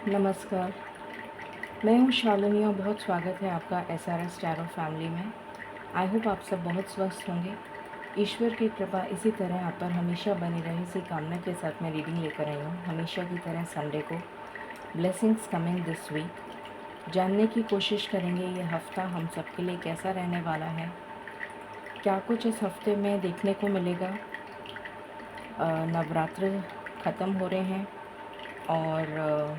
नमस्कार, मैं हूँ शालिनी और बहुत स्वागत है आपका SRS टैरो फैमिली में। आई होप आप सब बहुत स्वस्थ होंगे। ईश्वर की कृपा इसी तरह आप पर हमेशा बनी रहे, इसी कामना के साथ मैं रीडिंग लेकर आई हूँ। हमेशा की तरह संडे को ब्लेसिंग्स कमिंग दिस वीक। जानने की कोशिश करेंगे ये हफ़्ता हम सब के लिए कैसा रहने वाला है, क्या कुछ इस हफ्ते में देखने को मिलेगा। नवरात्र ख़त्म हो रहे हैं और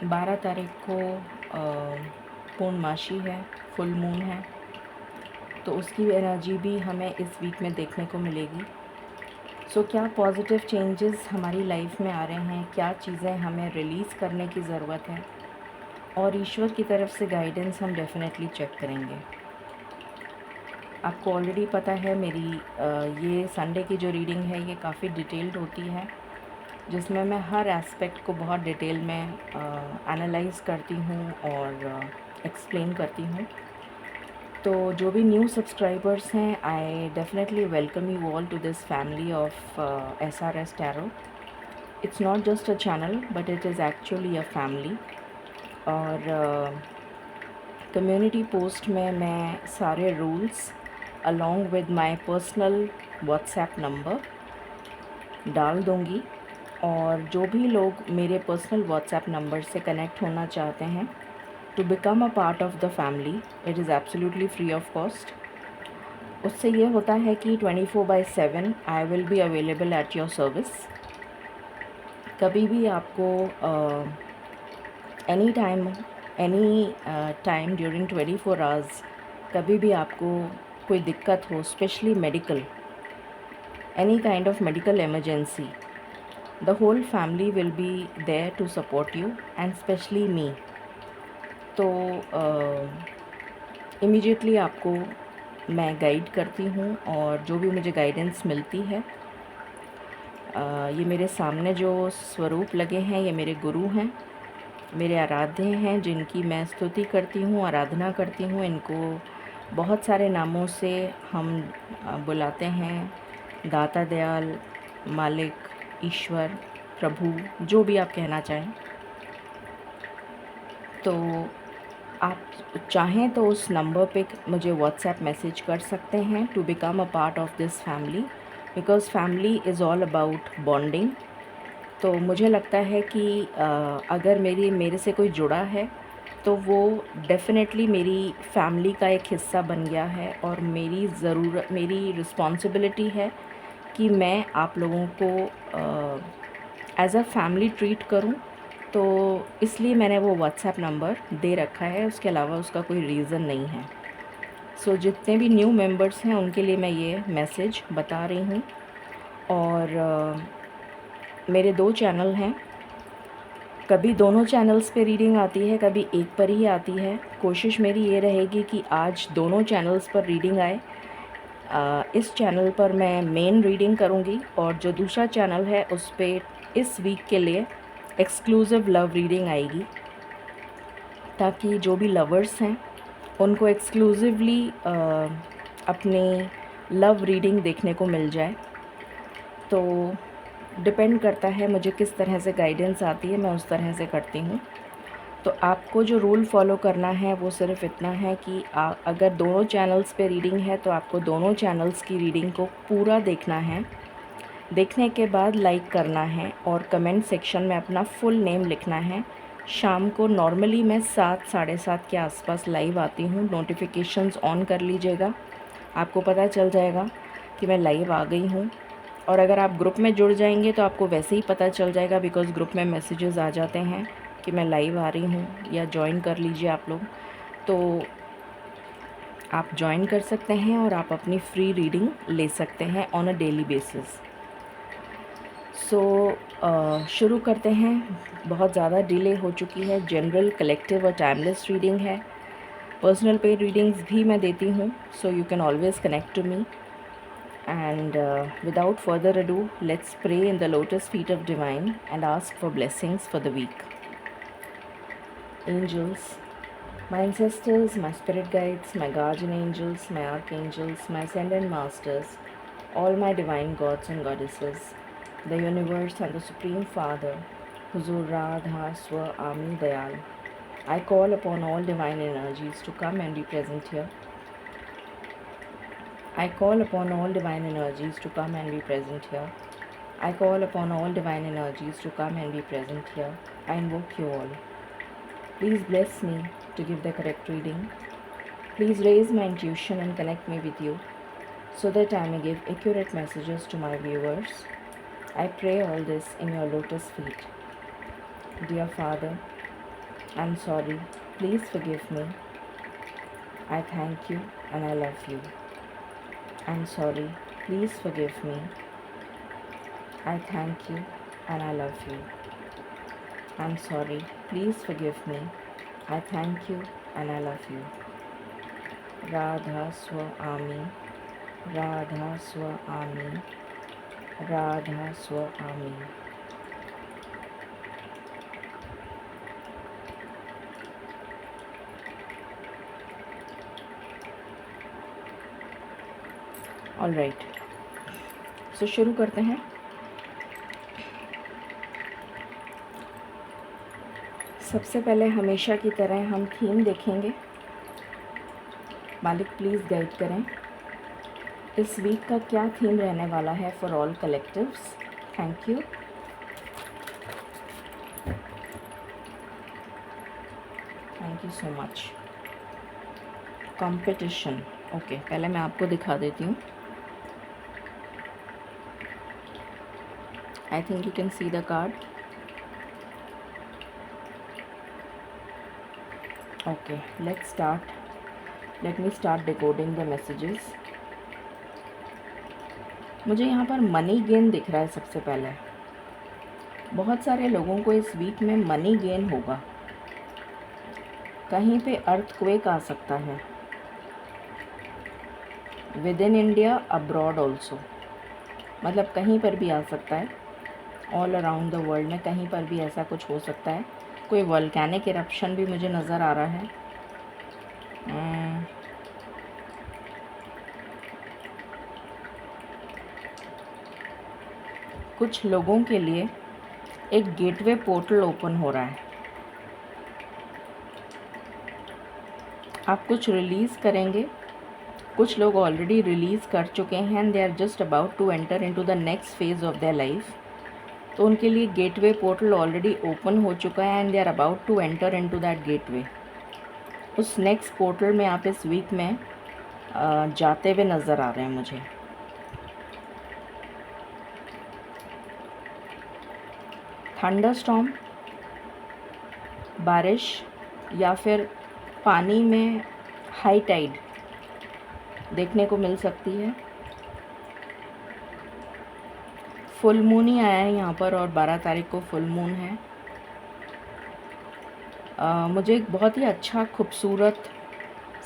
12 तारीख को पूर्णमासी है, फुल मून है, तो उसकी एनर्जी भी हमें इस वीक में देखने को मिलेगी। सो क्या पॉजिटिव चेंजेस हमारी लाइफ में आ रहे हैं, क्या चीज़ें हमें रिलीज़ करने की ज़रूरत है, और ईश्वर की तरफ से गाइडेंस हम डेफिनेटली चेक करेंगे। आपको ऑलरेडी पता है मेरी ये संडे की जो रीडिंग है ये काफ़ी डिटेल्ड होती है, जिसमें मैं हर एस्पेक्ट को बहुत डिटेल में एनालाइज़ करती हूँ और एक्सप्लेन करती हूँ। तो जो भी न्यू सब्सक्राइबर्स हैं, I definitely welcome you all to this family of SRS tarot. It's not just a channel but it is actually a family. और कम्युनिटी पोस्ट में मैं सारे rules along with my personal WhatsApp number डाल दूँगी, और जो भी लोग मेरे पर्सनल व्हाट्सएप नंबर से कनेक्ट होना चाहते हैं to become a part of the family, it is absolutely free of cost. उससे ये होता है कि 24/7 I will be available at your service. कभी भी आपको एनी टाइम ड्यूरिंग 24 आवर्स कभी भी आपको कोई दिक्कत हो, specially medical, any kind of medical emergency, the whole family will be there to support you and specially me. तो इमीडिएटली आपको मैं गाइड करती हूँ, और जो भी मुझे गाइडेंस मिलती है, ये मेरे सामने जो स्वरूप लगे हैं ये मेरे गुरु हैं, मेरे आराध्य हैं, जिनकी मैं स्तुति करती हूँ, आराधना करती हूँ। इनको बहुत सारे नामों से हम बुलाते हैं, दाता दयाल, मालिक, ईश्वर, प्रभु, जो भी आप कहना चाहें। तो आप चाहें तो उस नंबर पे मुझे व्हाट्सएप मैसेज कर सकते हैं to become a part of this family, because family is all about bonding. तो मुझे लगता है कि अगर मेरे से कोई जुड़ा है तो वो डेफ़िनेटली मेरी फैमिली का एक हिस्सा बन गया है, और मेरी रिस्पॉन्सिबिलिटी है कि मैं आप लोगों को एज़ अ फैमिली ट्रीट करूं। तो इसलिए मैंने वो व्हाट्सएप नंबर दे रखा है, उसके अलावा उसका कोई रीज़न नहीं है। सो जितने भी न्यू मेंबर्स हैं उनके लिए मैं ये मैसेज बता रही हूँ। और मेरे 2 चैनल हैं, कभी दोनों चैनल्स पे रीडिंग आती है, कभी एक पर ही आती है। कोशिश मेरी ये रहेगी कि आज दोनों चैनल्स पर रीडिंग आए। इस चैनल पर मैं मेन रीडिंग करूँगी, और जो दूसरा चैनल है उस पे इस वीक के लिए एक्सक्लूसिव लव रीडिंग आएगी, ताकि जो भी लवर्स हैं उनको एक्सक्लूसिवली अपनी लव रीडिंग देखने को मिल जाए। तो डिपेंड करता है मुझे किस तरह से गाइडेंस आती है, मैं उस तरह से करती हूँ। तो आपको जो रूल फॉलो करना है वो सिर्फ इतना है कि अगर दोनों चैनल्स पे रीडिंग है तो आपको दोनों चैनल्स की रीडिंग को पूरा देखना है। देखने के बाद लाइक करना है और कमेंट सेक्शन में अपना फुल नेम लिखना है। शाम को नॉर्मली मैं 7 साढ़े 7 के आसपास लाइव आती हूँ। नोटिफिकेशंस ऑन कर लीजिएगा, आपको पता चल जाएगा कि मैं लाइव आ गई हूँ। और अगर आप ग्रुप में जुड़ जाएंगे तो आपको वैसे ही पता चल जाएगा, बिकॉज़ ग्रुप में मैसेजेस आ जाते हैं कि मैं लाइव आ रही हूँ, या जॉइन कर लीजिए आप लोग। तो आप जॉइन कर सकते हैं और आप अपनी फ्री रीडिंग ले सकते हैं on a daily basis. So शुरू करते हैं। बहुत ज़्यादा डिले हो चुकी है। जनरल, कलेक्टिव और टाइमलेस रीडिंग है। पर्सनल पेड रीडिंग्स भी मैं देती हूँ, so you can always connect to me. And without further ado, let's pray in the lotus feet of divine and ask for blessings for the week. Angels, my ancestors, my spirit guides, my guardian angels, my archangels, my ascended masters, all my divine gods and goddesses, the universe and the Supreme Father, Huzur Radha Swa Ami Dayal. I call upon all divine energies to come and be present here. I call upon all divine energies to come and be present here. I call upon all divine energies to come and be present here. I invoke you all. Please bless me to give the correct reading. Please raise my intuition and connect me with you so that I may give accurate messages to my viewers. I pray all this in your lotus feet. Dear Father, I'm sorry. Please forgive me. I thank you and I love you. I'm sorry. Please forgive me. I thank you and I love you. I'm sorry. Please forgive me. I thank you and I love you. Radha Swa Ami. Radha Swa Ami. Radha Swa Ami. All right, so शुरू करते हैं। सबसे पहले हमेशा की तरह हम theme देखेंगे। मालिक प्लीज़ गाइड करें इस वीक का क्या थीम रहने वाला है for all collectives. Thank you. Thank you so much. Competition, okay, पहले मैं आपको दिखा देती हूँ। I think you can see the card. Okay, let's start. Let me start decoding the messages. मुझे यहाँ पर मनी गेन दिख रहा है। सबसे पहले बहुत सारे लोगों को इस वीक में मनी गेन होगा। कहीं पे अर्थक्वेक आ सकता है, with in India, abroad also, मतलब कहीं पर भी आ सकता है। ऑल अराउंड द वर्ल्ड में कहीं पर भी ऐसा कुछ हो सकता है। कोई वोल्केनिक इरप्शन भी मुझे नज़र आ रहा है। कुछ लोगों के लिए एक गेटवे पोर्टल ओपन हो रहा है। आप कुछ रिलीज़ करेंगे। कुछ लोग ऑलरेडी रिलीज़ कर चुके हैं and they are just about to enter into the next phase of their life. तो उनके लिए गेटवे पोर्टल ऑलरेडी ओपन हो चुका है and they are about to enter into that gateway. उस नेक्स्ट पोर्टल में आप इस वीक में जाते हुए नज़र आ रहे हैं मुझे। थंडरस्टॉर्म, बारिश या फिर पानी में हाई टाइड देखने को मिल सकती है। फुल मून ही आया है यहाँ पर और 12 तारीख को फुल मून है। मुझे एक बहुत ही अच्छा खूबसूरत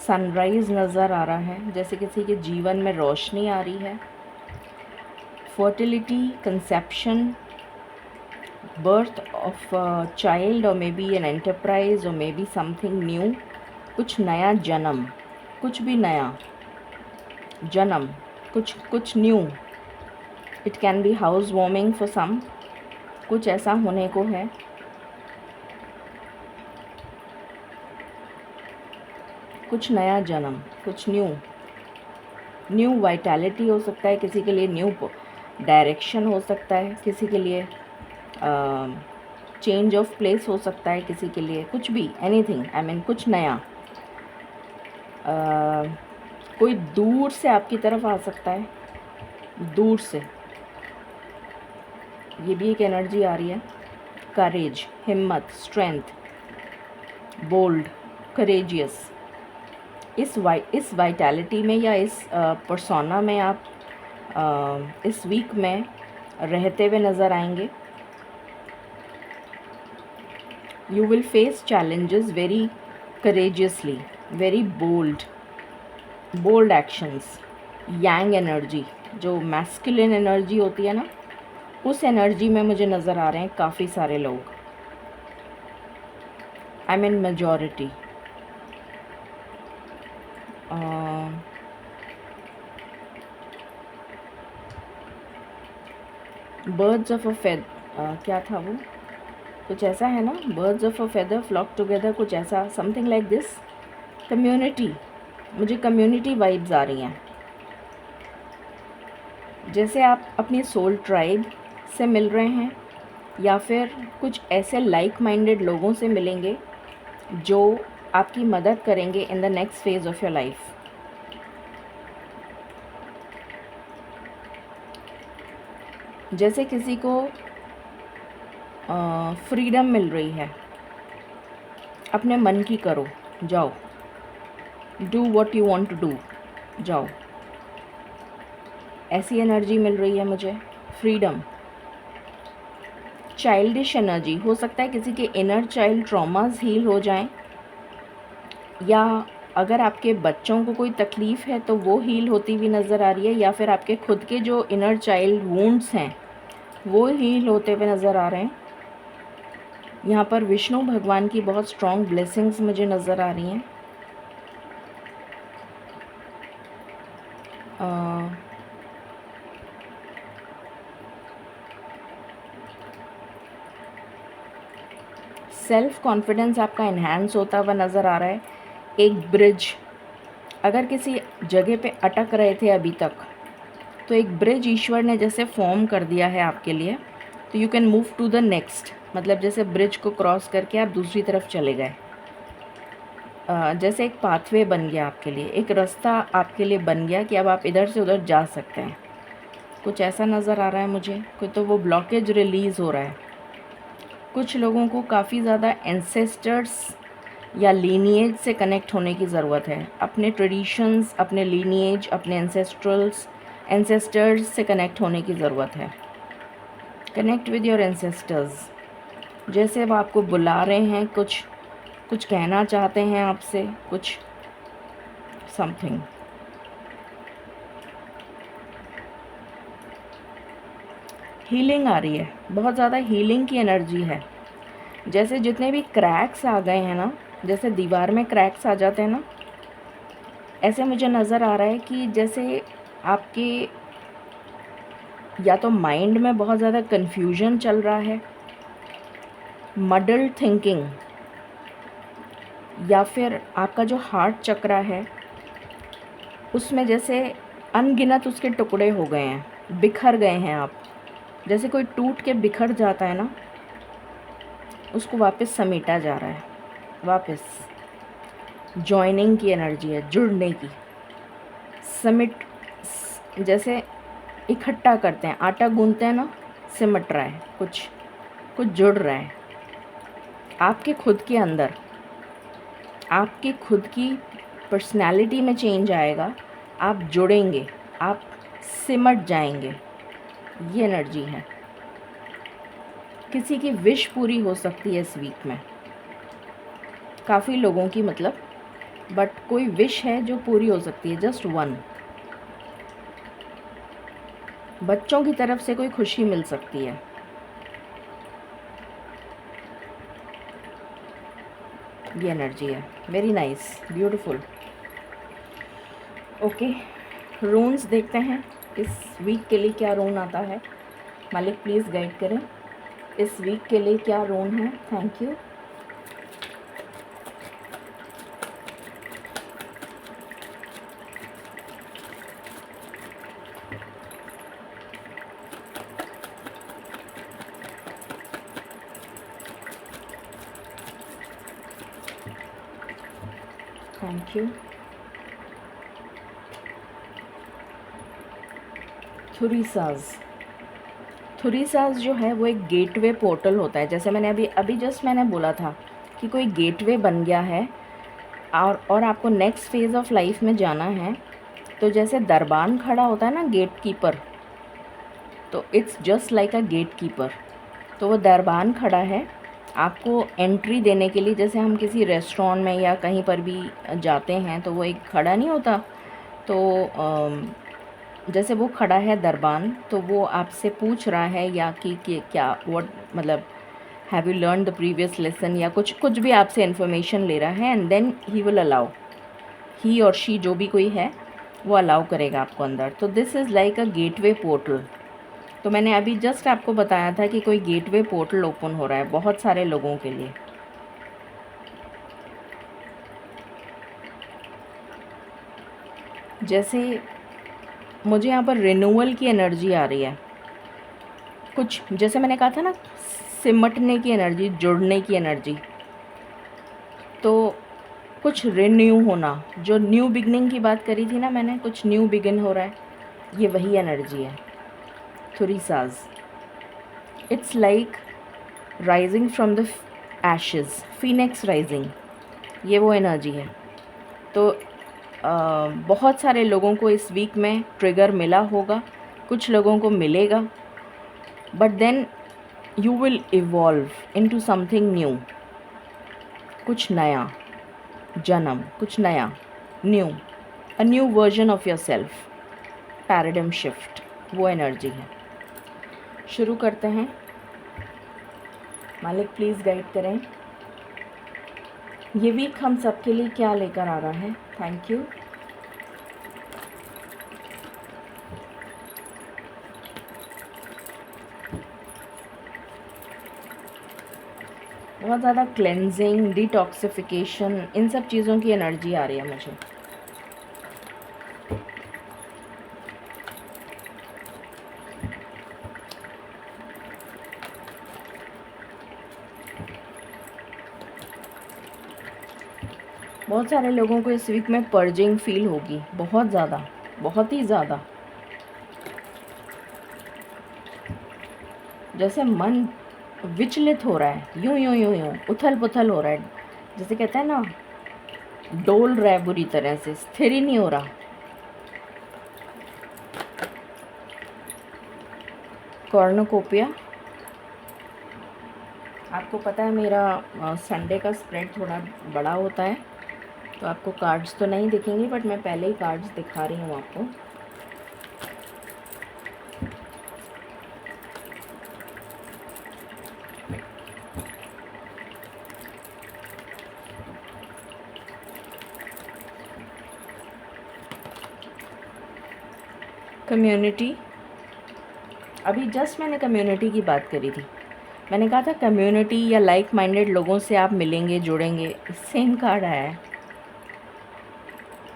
सनराइज़ नज़र आ रहा है, जैसे किसी के जीवन में रोशनी आ रही है। Fertility, conception, birth of child और मे बी एन एंटरप्राइज और मे बी समथिंग न्यू, कुछ नया जन्म, कुछ भी नया जन्म, कुछ new. It can be housewarming for some, कुछ ऐसा होने को है। कुछ नया जन्म, कुछ न्यू वाइटैलिटी हो सकता है। किसी के लिए न्यू डायरेक्शन हो सकता है, किसी के लिए चेंज ऑफ प्लेस हो सकता है, किसी के लिए कुछ भी, एनीथिंग, आई मीन कुछ नया। कोई दूर से आपकी तरफ आ सकता है, दूर से। ये भी एक एनर्जी आ रही है। करेज, हिम्मत, स्ट्रेंथ, बोल्ड, करेजियस। इस वाइटैलिटी में या इस पर्सोना में आप इस वीक में रहते हुए नज़र आएंगे। You will face challenges very courageously, very bold actions. Yang energy, जो मैस्कुलिन एनर्जी होती है ना, उस एनर्जी में मुझे नज़र आ रहे हैं काफ़ी सारे लोग। I mean majority. Birds of a fed, क्या था वो, कुछ ऐसा है ना, birds of a feather flock together, कुछ ऐसा, समथिंग लाइक दिस। कम्युनिटी, मुझे कम्युनिटी वाइब्स आ रही हैं, जैसे आप अपनी सोल ट्राइब से मिल रहे हैं या फिर कुछ ऐसे लाइक माइंडेड लोगों से मिलेंगे जो आपकी मदद करेंगे in the next phase of your life. जैसे किसी को फ्रीडम मिल रही है, अपने मन की करो, जाओ, do what you want to do, जाओ, ऐसी एनर्जी मिल रही है मुझे, फ्रीडम। चाइल्डिश एनर्जी, हो सकता है किसी के इनर चाइल्ड ट्रॉमास हील हो जाएं, या अगर आपके बच्चों को कोई तकलीफ़ है तो वो हील होती हुई नज़र आ रही है, या फिर आपके खुद के जो इनर चाइल्ड वुंड्स हैं वो हील होते हुए नज़र आ रहे हैं। यहाँ पर विष्णु भगवान की बहुत स्ट्रॉन्ग ब्लेसिंग्स मुझे नज़र आ रही हैं। सेल्फ़ कॉन्फिडेंस आपका इन्हांस होता हुआ नज़र आ रहा है। एक ब्रिज, अगर किसी जगह पे अटक रहे थे अभी तक, तो एक ब्रिज ईश्वर ने जैसे फॉर्म कर दिया है आपके लिए, तो you can move to the next, मतलब जैसे ब्रिज को क्रॉस करके आप दूसरी तरफ चले गए, जैसे एक पाथवे बन गया आपके लिए, एक रास्ता आपके लिए बन गया कि अब आप इधर से उधर जा सकते हैं। कुछ ऐसा नज़र आ रहा है मुझे, कोई तो वो ब्लॉकेज रिलीज़ हो रहा है। कुछ लोगों को काफ़ी ज़्यादा एंसेस्टर्स या लीनिएज से कनेक्ट होने की ज़रूरत है, अपने ट्रेडिशंस, अपने लीनिएज, अपने एंसेस्टर्स से कनेक्ट होने की ज़रूरत है। कनेक्ट विद योर एंसेस्टर्स, जैसे वो आपको बुला रहे हैं, कुछ कहना चाहते हैं आपसे, कुछ समथिंग। हीलिंग आ रही है, बहुत ज़्यादा हीलिंग की एनर्जी है। जैसे जितने भी क्रैक्स आ गए हैं ना, जैसे दीवार में क्रैक्स आ जाते हैं ना, ऐसे मुझे नज़र आ रहा है कि जैसे आपके या तो माइंड में बहुत ज़्यादा कन्फ्यूजन चल रहा है, मडल्ड थिंकिंग, या फिर आपका जो हार्ट चक्रा है उसमें जैसे अनगिनत उसके टुकड़े हो गए हैं, बिखर गए हैं आप, जैसे कोई टूट के बिखर जाता है ना, उसको वापस समेटा जा रहा है, वापस जॉइनिंग की एनर्जी है, जुड़ने की, जैसे इकट्ठा करते हैं, आटा गूंथते हैं ना, सिमट रहा है, कुछ जुड़ रहा है आपके खुद के अंदर, आपकी खुद की पर्सनैलिटी में चेंज आएगा, आप जुड़ेंगे, आप सिमट जाएंगे, ये एनर्जी है। किसी की विश पूरी हो सकती है इस वीक में, काफ़ी लोगों की मतलब, बट कोई विश है जो पूरी हो सकती है, जस्ट वन। बच्चों की तरफ से कोई खुशी मिल सकती है। ये एनर्जी है, वेरी नाइस, ब्यूटीफुल। ओके, रून्स देखते हैं इस वीक के लिए क्या रून आता है। मालिक प्लीज़ गाइड करें, इस वीक के लिए क्या रून है। Thank you. Thank you. थुरीसाज जो है वो एक गेटवे पोर्टल होता है, जैसे मैंने अभी जस्ट मैंने बोला था कि कोई गेटवे बन गया है और आपको नेक्स्ट फेज़ ऑफ लाइफ में जाना है। तो जैसे दरबान खड़ा होता है ना, गेट कीपर, तो it's just like a gate keeper. तो वो दरबान खड़ा है आपको एंट्री देने के लिए, जैसे हम किसी रेस्टोरेंट में या कहीं पर भी जाते हैं तो वो एक खड़ा नहीं होता, तो जैसे वो खड़ा है दरबान, तो वो आपसे पूछ रहा है या कि क्या व्हाट, मतलब have you learn the previous lesson, या कुछ भी आपसे इन्फॉर्मेशन ले रहा है, and then he will allow, he और शी जो भी कोई है वो अलाउ करेगा आपको अंदर। तो this is like a gateway portal. तो मैंने अभी जस्ट आपको बताया था कि कोई गेटवे पोर्टल ओपन हो रहा है बहुत सारे लोगों के लिए। जैसे मुझे यहाँ पर रिन्यूअल की एनर्जी आ रही है, कुछ जैसे मैंने कहा था ना, सिमटने की एनर्जी, जुड़ने की एनर्जी। तो कुछ रिन्यू होना, जो न्यू बिगनिंग की बात करी थी ना मैंने, कुछ न्यू बिगिन हो रहा है, ये वही एनर्जी है। थुरीसाज, it's like rising from the ashes, phoenix rising, ये वो एनर्जी है। तो बहुत सारे लोगों को इस वीक में ट्रिगर मिला होगा, कुछ लोगों को मिलेगा, but then you will evolve into something new, कुछ नया जन्म, कुछ नया, new, a new version of yourself, paradigm shift, वो एनर्जी है। शुरू करते हैं। मालिक प्लीज़ गाइड करें, ये वीक हम सबके लिए क्या लेकर आ रहा है। Thank you. बहुत ज़्यादा क्लेंजिंग, डिटॉक्सिफिकेशन, इन सब चीज़ों की एनर्जी आ रही है मुझे। बहुत सारे लोगों को इस वीक में पर्जिंग फील होगी, बहुत ज़्यादा, बहुत ही ज़्यादा। जैसे मन विचलित हो रहा है, यूं यूं यूं यूं उथल पुथल हो रहा है, जैसे कहते हैं ना, डोल रहा है बुरी तरह से, स्थिर ही नहीं हो रहा। कॉर्नोकोपिया, आपको पता है मेरा संडे का स्प्रेड थोड़ा बड़ा होता है, तो आपको कार्ड्स तो नहीं दिखेंगे, बट मैं पहले ही कार्ड्स दिखा रही हूँ आपको। कम्युनिटी, अभी जस्ट मैंने कम्युनिटी की बात करी थी। मैंने कहा था कम्युनिटी या लाइक माइंडेड लोगों से आप मिलेंगे, जुड़ेंगे। सेम कार्ड आया है।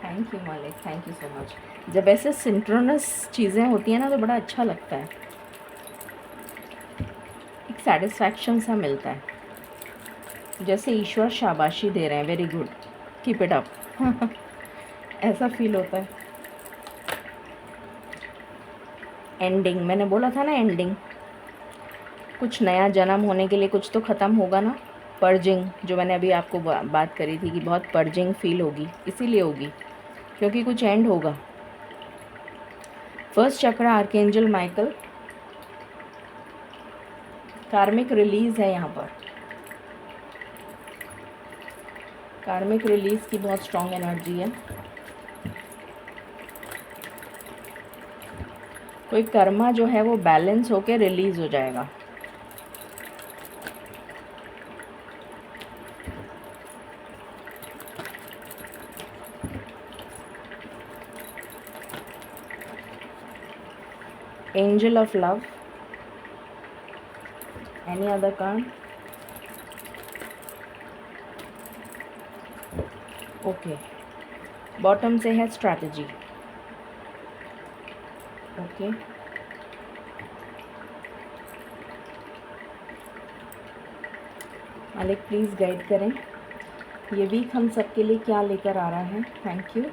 थैंक यू मालिक, थैंक यू सो मच। जब ऐसे सिंक्रोनस चीज़ें होती हैं ना तो बड़ा अच्छा लगता है, एक सेटिस्फैक्शन सा मिलता है, जैसे ईश्वर शाबाशी दे रहे हैं, very good, keep it up ऐसा फील होता है। एंडिंग, मैंने बोला था ना एंडिंग, कुछ नया जन्म होने के लिए कुछ तो ख़त्म होगा ना। पर्जिंग, जो मैंने अभी आपको बात करी थी कि बहुत पर्जिंग फील होगी, इसीलिए होगी क्योंकि कुछ एंड होगा। फर्स्ट चक्र आर्कएंजल माइकल, कार्मिक रिलीज़ है यहाँ पर, कार्मिक रिलीज़ की बहुत स्ट्रॉन्ग एनर्जी है। कोई कर्मा जो है वो बैलेंस होके रिलीज़ हो जाएगा। Angel of love, any other card? Okay, bottom से है स्ट्रैटेजी। ओके, मालिक प्लीज़ गाइड करें, ये वीक हम सबके लिए क्या लेकर आ रहा है। Thank you.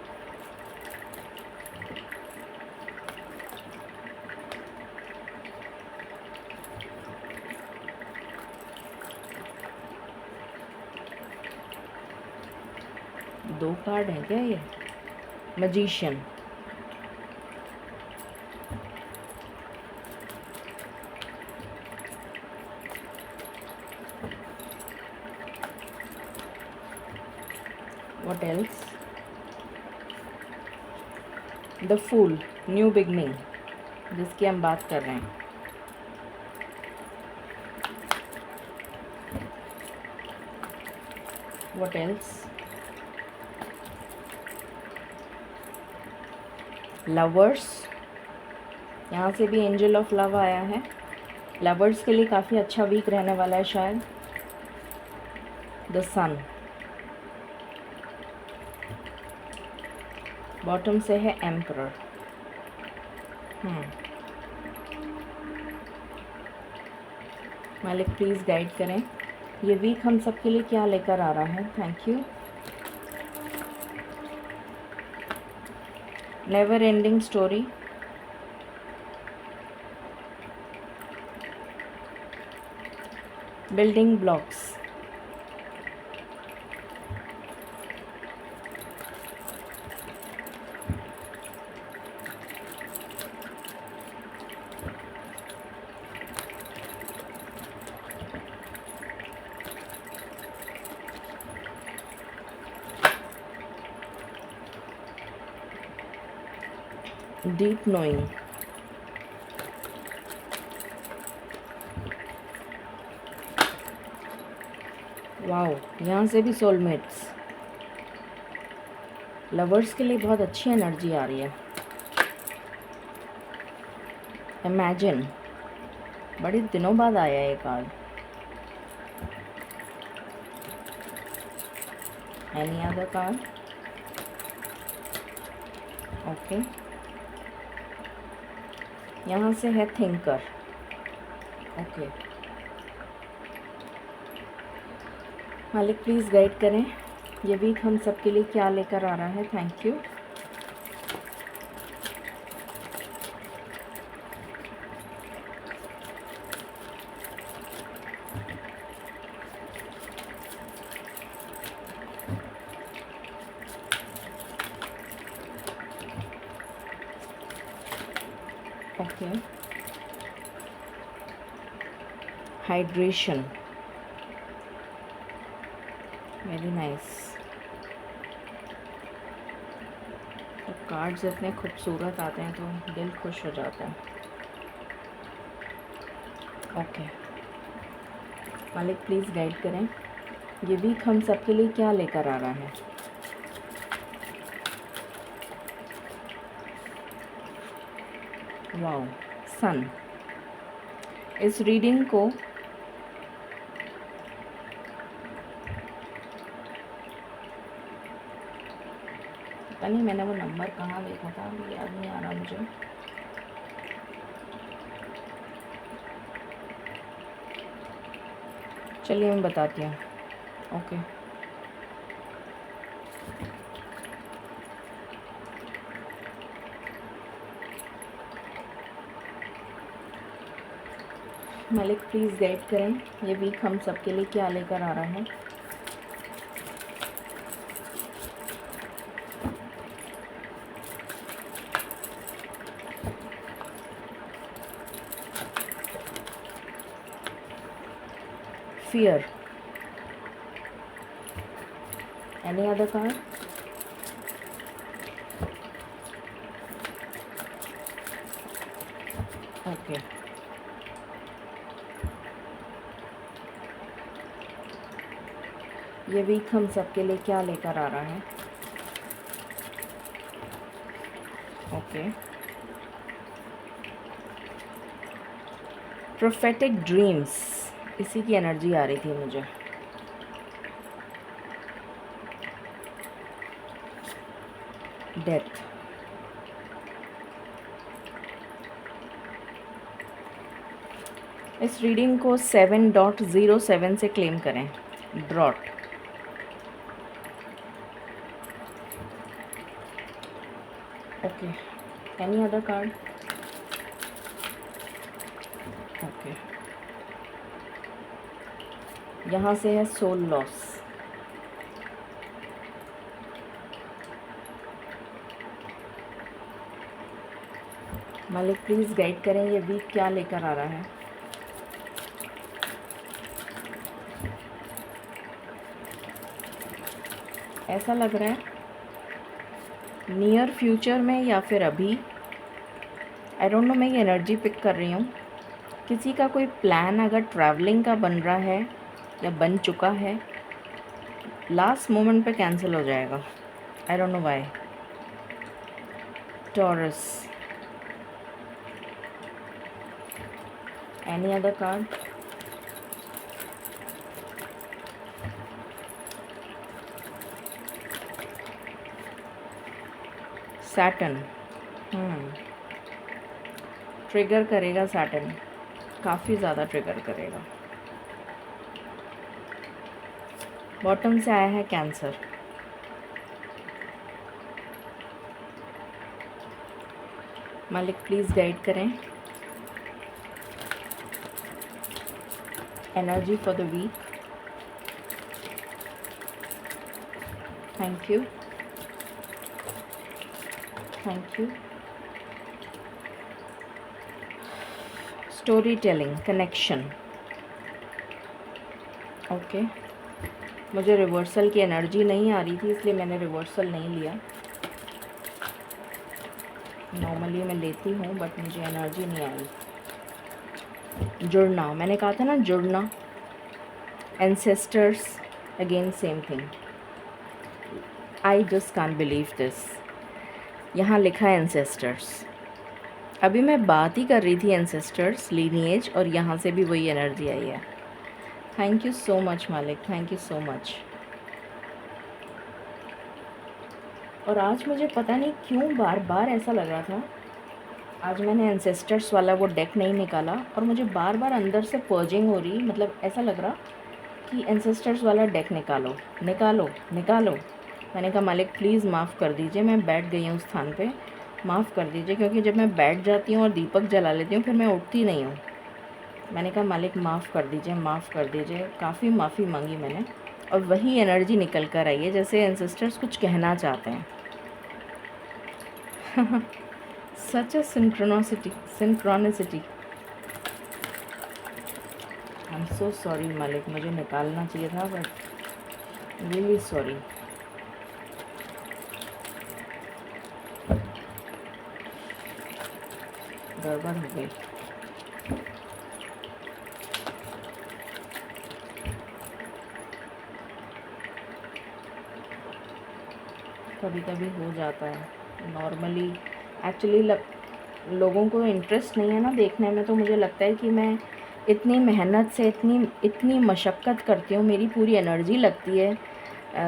दो कार्ड है क्या ये? Magician, what else? The fool, new beginning, जिसकी हम बात कर रहे हैं। What else? लवर्स, यहाँ से भी एंजल ऑफ लव आया है। लवर्स के लिए काफ़ी अच्छा वीक रहने वाला है शायद। The sun. बॉटम से है एम्परर। मालिक प्लीज़ गाइड करें, ये वीक हम सब के लिए क्या लेकर आ रहा है। Thank you. Never ending story. Building blocks. Deep knowing. Wow, यहाँ से भी सोलमेट्स। लवर्स के लिए बहुत अच्छी एनर्जी आ रही है। इमेजिन, बड़े दिनों बाद आया है ये card. Any other card? Okay. यहाँ से है थिंकर। ओके। मालिक प्लीज़ गाइड करें, ये वीक हम सब के लिए क्या लेकर आ रहा है। Thank you. Okay. Hydration. Very nice. तो कार्ड्स इतने खूबसूरत आते हैं तो दिल खुश हो जाता है। ओके। मालिक प्लीज़ गाइड करें, ये वीक हम सब के लिए क्या लेकर आ रहा है। वाओ, सन। इस रीडिंग को पता नहीं मैंने वो नंबर कहाँ देखा था, याद नहीं आ रहा मुझे। चलिए मैं बताती हूँ। ओके। मालिक प्लीज़ गाइड करें, ये वीक हम सब के लिए क्या लेकर आ रहा है। Fear. Any other card? Okay. ये वीक हम सब के लिए क्या लेकर आ रहा है। ओके। प्रोफेटिक ड्रीम्स, इसी की एनर्जी आ रही थी मुझे। डेथ। इस रीडिंग को 7.07 से क्लेम करें। Drought. Okay. Any other card? Okay. यहाँ से है सोल लॉस। मालिक प्लीज़ गाइड करें, ये वीक क्या लेकर आ रहा है। ऐसा लग रहा है नियर फ्यूचर में या फिर अभी, आई डोंट नो, मैं ये एनर्जी पिक कर रही हूँ। किसी का कोई प्लान अगर ट्रैवलिंग का बन रहा है या बन चुका है, लास्ट मोमेंट पे कैंसिल हो जाएगा। आई don't know why. Taurus. Any other card? Saturn trigger करेगा, सैटर्न काफ़ी ज़्यादा ट्रिगर करेगा। बॉटम से आया है कैंसर। मालिक प्लीज़ गाइड करें energy for the week. Thank you, thank you. Storytelling, connection. Okay, मुझे रिवर्सल की एनर्जी नहीं आ रही थी इसलिए मैंने रिवर्सल नहीं लिया। नॉर्मली मैं लेती हूँ बट मुझे एनर्जी नहीं आई। जुड़ना, मैंने कहा था ना जुड़ना। Ancestors, again same thing. I just can't believe this. यहाँ लिखा है एंसेस्टर्स। अभी मैं बात ही कर रही थी एंसेस्टर्स, लीनिएज, और यहाँ से भी वही एनर्जी आई है। थैंक यू सो मच मालिक, थैंक यू सो मच। और आज मुझे पता नहीं क्यों बार बार ऐसा लग रहा था, आज मैंने एंसेस्टर्स वाला वो डेक नहीं निकाला और मुझे बार बार अंदर से पर्जिंग हो रही, मतलब ऐसा लग रहा कि एंसेस्टर्स वाला डेक निकालो निकालो निकालो। मैंने कहा मालिक प्लीज़ माफ़ कर दीजिए, मैं बैठ गई हूँ स्थान पे, माफ़ कर दीजिए, क्योंकि जब मैं बैठ जाती हूँ और दीपक जला लेती हूँ फिर मैं उठती नहीं हूँ। मैंने कहा मालिक माफ़ कर दीजिए, माफ़ कर दीजिए। काफ़ी माफ़ी मांगी मैंने और वही एनर्जी निकल कर आई है जैसे एंसेस्टर्स कुछ कहना चाहते हैं। Such a synchronicity. I am so sorry मालिक, मुझे निकालना चाहिए था बट रियली सॉरी। गड़बड़ हो गई। कभी कभी हो जाता है नॉर्मली। एक्चुअली लोगों को इंटरेस्ट नहीं है ना देखने में, तो मुझे लगता है कि मैं इतनी मेहनत से इतनी मशक्क़त करती हूँ, मेरी पूरी एनर्जी लगती है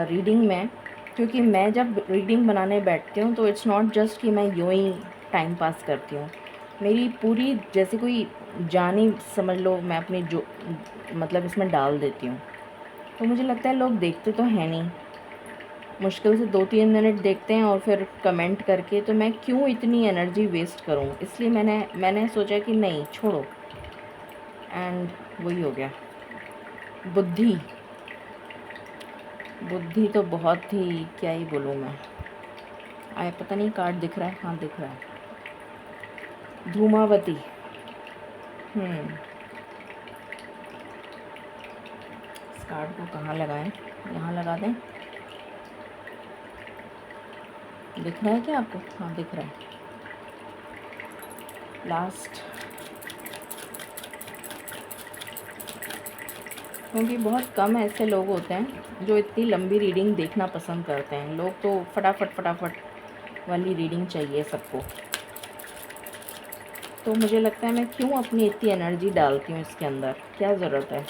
रीडिंग में, क्योंकि मैं जब रीडिंग बनाने बैठती हूँ तो इट्स नॉट जस्ट कि मैं यूँ ही टाइम पास करती हूँ। मेरी पूरी जैसे कोई जान ही समझ लो मैं अपनी जो मतलब इसमें डाल देती हूँ। तो मुझे लगता है लोग देखते तो हैं नहीं, मुश्किल से 2-3 मिनट देखते हैं और फिर कमेंट करके, तो मैं क्यों इतनी एनर्जी वेस्ट करूं। इसलिए मैंने सोचा कि नहीं छोड़ो, एंड वही हो गया। बुद्धि बुद्धि तो बहुत ही, क्या ही बोलूँ मैं। आए पता नहीं कार्ड दिख रहा है, हाँ दिख रहा है, धूमावती। इस कार्ड को कहाँ लगाएं? यहाँ लगा दें? दिख रहा है क्या आपको? हाँ दिख रहा है। लास्ट, क्योंकि बहुत कम ऐसे लोग होते हैं जो इतनी लंबी रीडिंग देखना पसंद करते हैं। लोग तो फटाफट फटाफट वाली रीडिंग चाहिए सबको। तो मुझे लगता है मैं क्यों अपनी इतनी एनर्जी डालती हूँ इसके अंदर, क्या ज़रूरत है।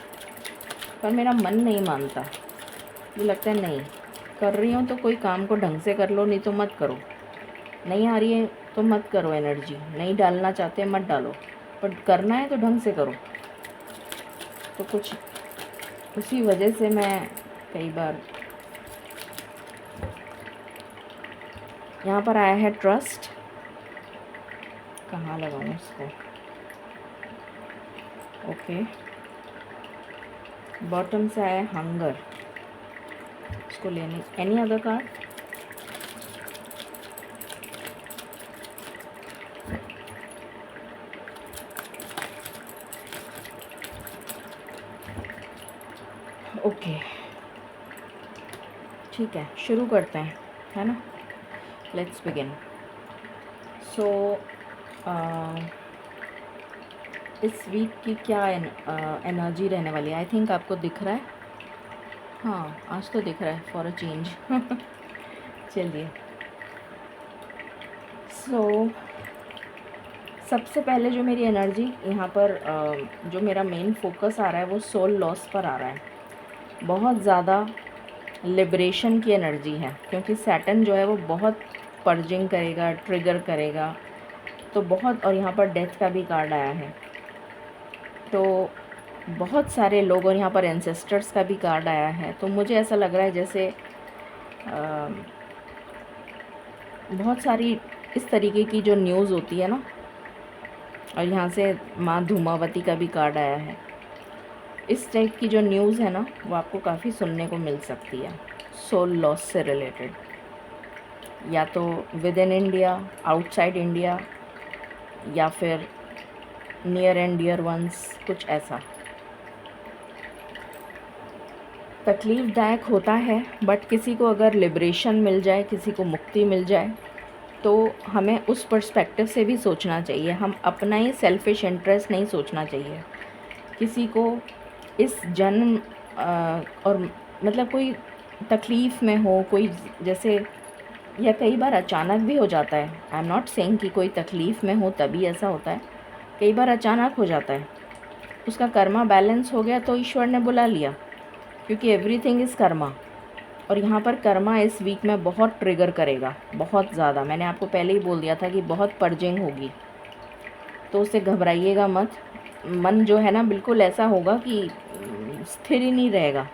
पर मेरा मन नहीं मानता, मुझे लगता है नहीं कर रही हूँ तो कोई काम को ढंग से कर लो, नहीं तो मत करो। नहीं आ रही है तो मत करो, एनर्जी नहीं डालना चाहते मत डालो, पर करना है तो ढंग से करो। तो कुछ उसी वजह से मैं कई बार, यहाँ पर आया है ट्रस्ट, कहाँ लगाऊँ इसको? ओके, बॉटम से आया है हंगर, इसको लेने। Any other card? ओके ठीक है, शुरू करते हैं, है ना। Let's begin. सो इस वीक की क्या एनर्जी रहने वाली है? आई थिंक आपको दिख रहा है, हाँ आज तो दिख रहा है फॉर अ चेंज। चलिए, सो सबसे पहले जो मेरी एनर्जी यहाँ पर जो मेरा मेन फोकस आ रहा है वो सोल लॉस पर आ रहा है। बहुत ज़्यादा लिबरेशन की एनर्जी है, क्योंकि सैटर्न जो है वो बहुत पर्जिंग करेगा, ट्रिगर करेगा, तो बहुत, और यहाँ पर डेथ का भी कार्ड आया है, तो बहुत सारे लोग, और यहाँ पर एंसेस्टर्स का भी कार्ड आया है। तो मुझे ऐसा लग रहा है जैसे बहुत सारी इस तरीके की जो न्यूज़ होती है ना, और यहाँ से माँ धूमावती का भी कार्ड आया है, इस टाइप की जो न्यूज़ है ना वो आपको काफ़ी सुनने को मिल सकती है सोल लॉस से रिलेटेड, या तो with in India, outside India, या फिर नियर एंड डियर वंस, कुछ ऐसा। तकलीफ़दायक होता है, बट किसी को अगर लिबरेशन मिल जाए, किसी को मुक्ति मिल जाए, तो हमें उस पर्सपेक्टिव से भी सोचना चाहिए। हम अपना ही सेल्फिश इंटरेस्ट नहीं सोचना चाहिए। किसी को इस जन्म और मतलब कोई तकलीफ़ में हो, कोई जैसे, या कई बार अचानक भी हो जाता है। आई एम नॉट सेइंग कि कोई तकलीफ़ में हो तभी ऐसा होता है, कई बार अचानक हो जाता है। उसका कर्मा बैलेंस हो गया तो ईश्वर ने बुला लिया, क्योंकि एवरीथिंग इज़ कर्मा। और यहाँ पर कर्मा इस वीक में बहुत ट्रिगर करेगा, बहुत ज़्यादा। मैंने आपको पहले ही बोल दिया था कि बहुत पर्जिंग होगी, तो उससे घबराइएगा मत। मन जो है ना बिल्कुल ऐसा होगा कि स्थिर ही नहीं रहेगा,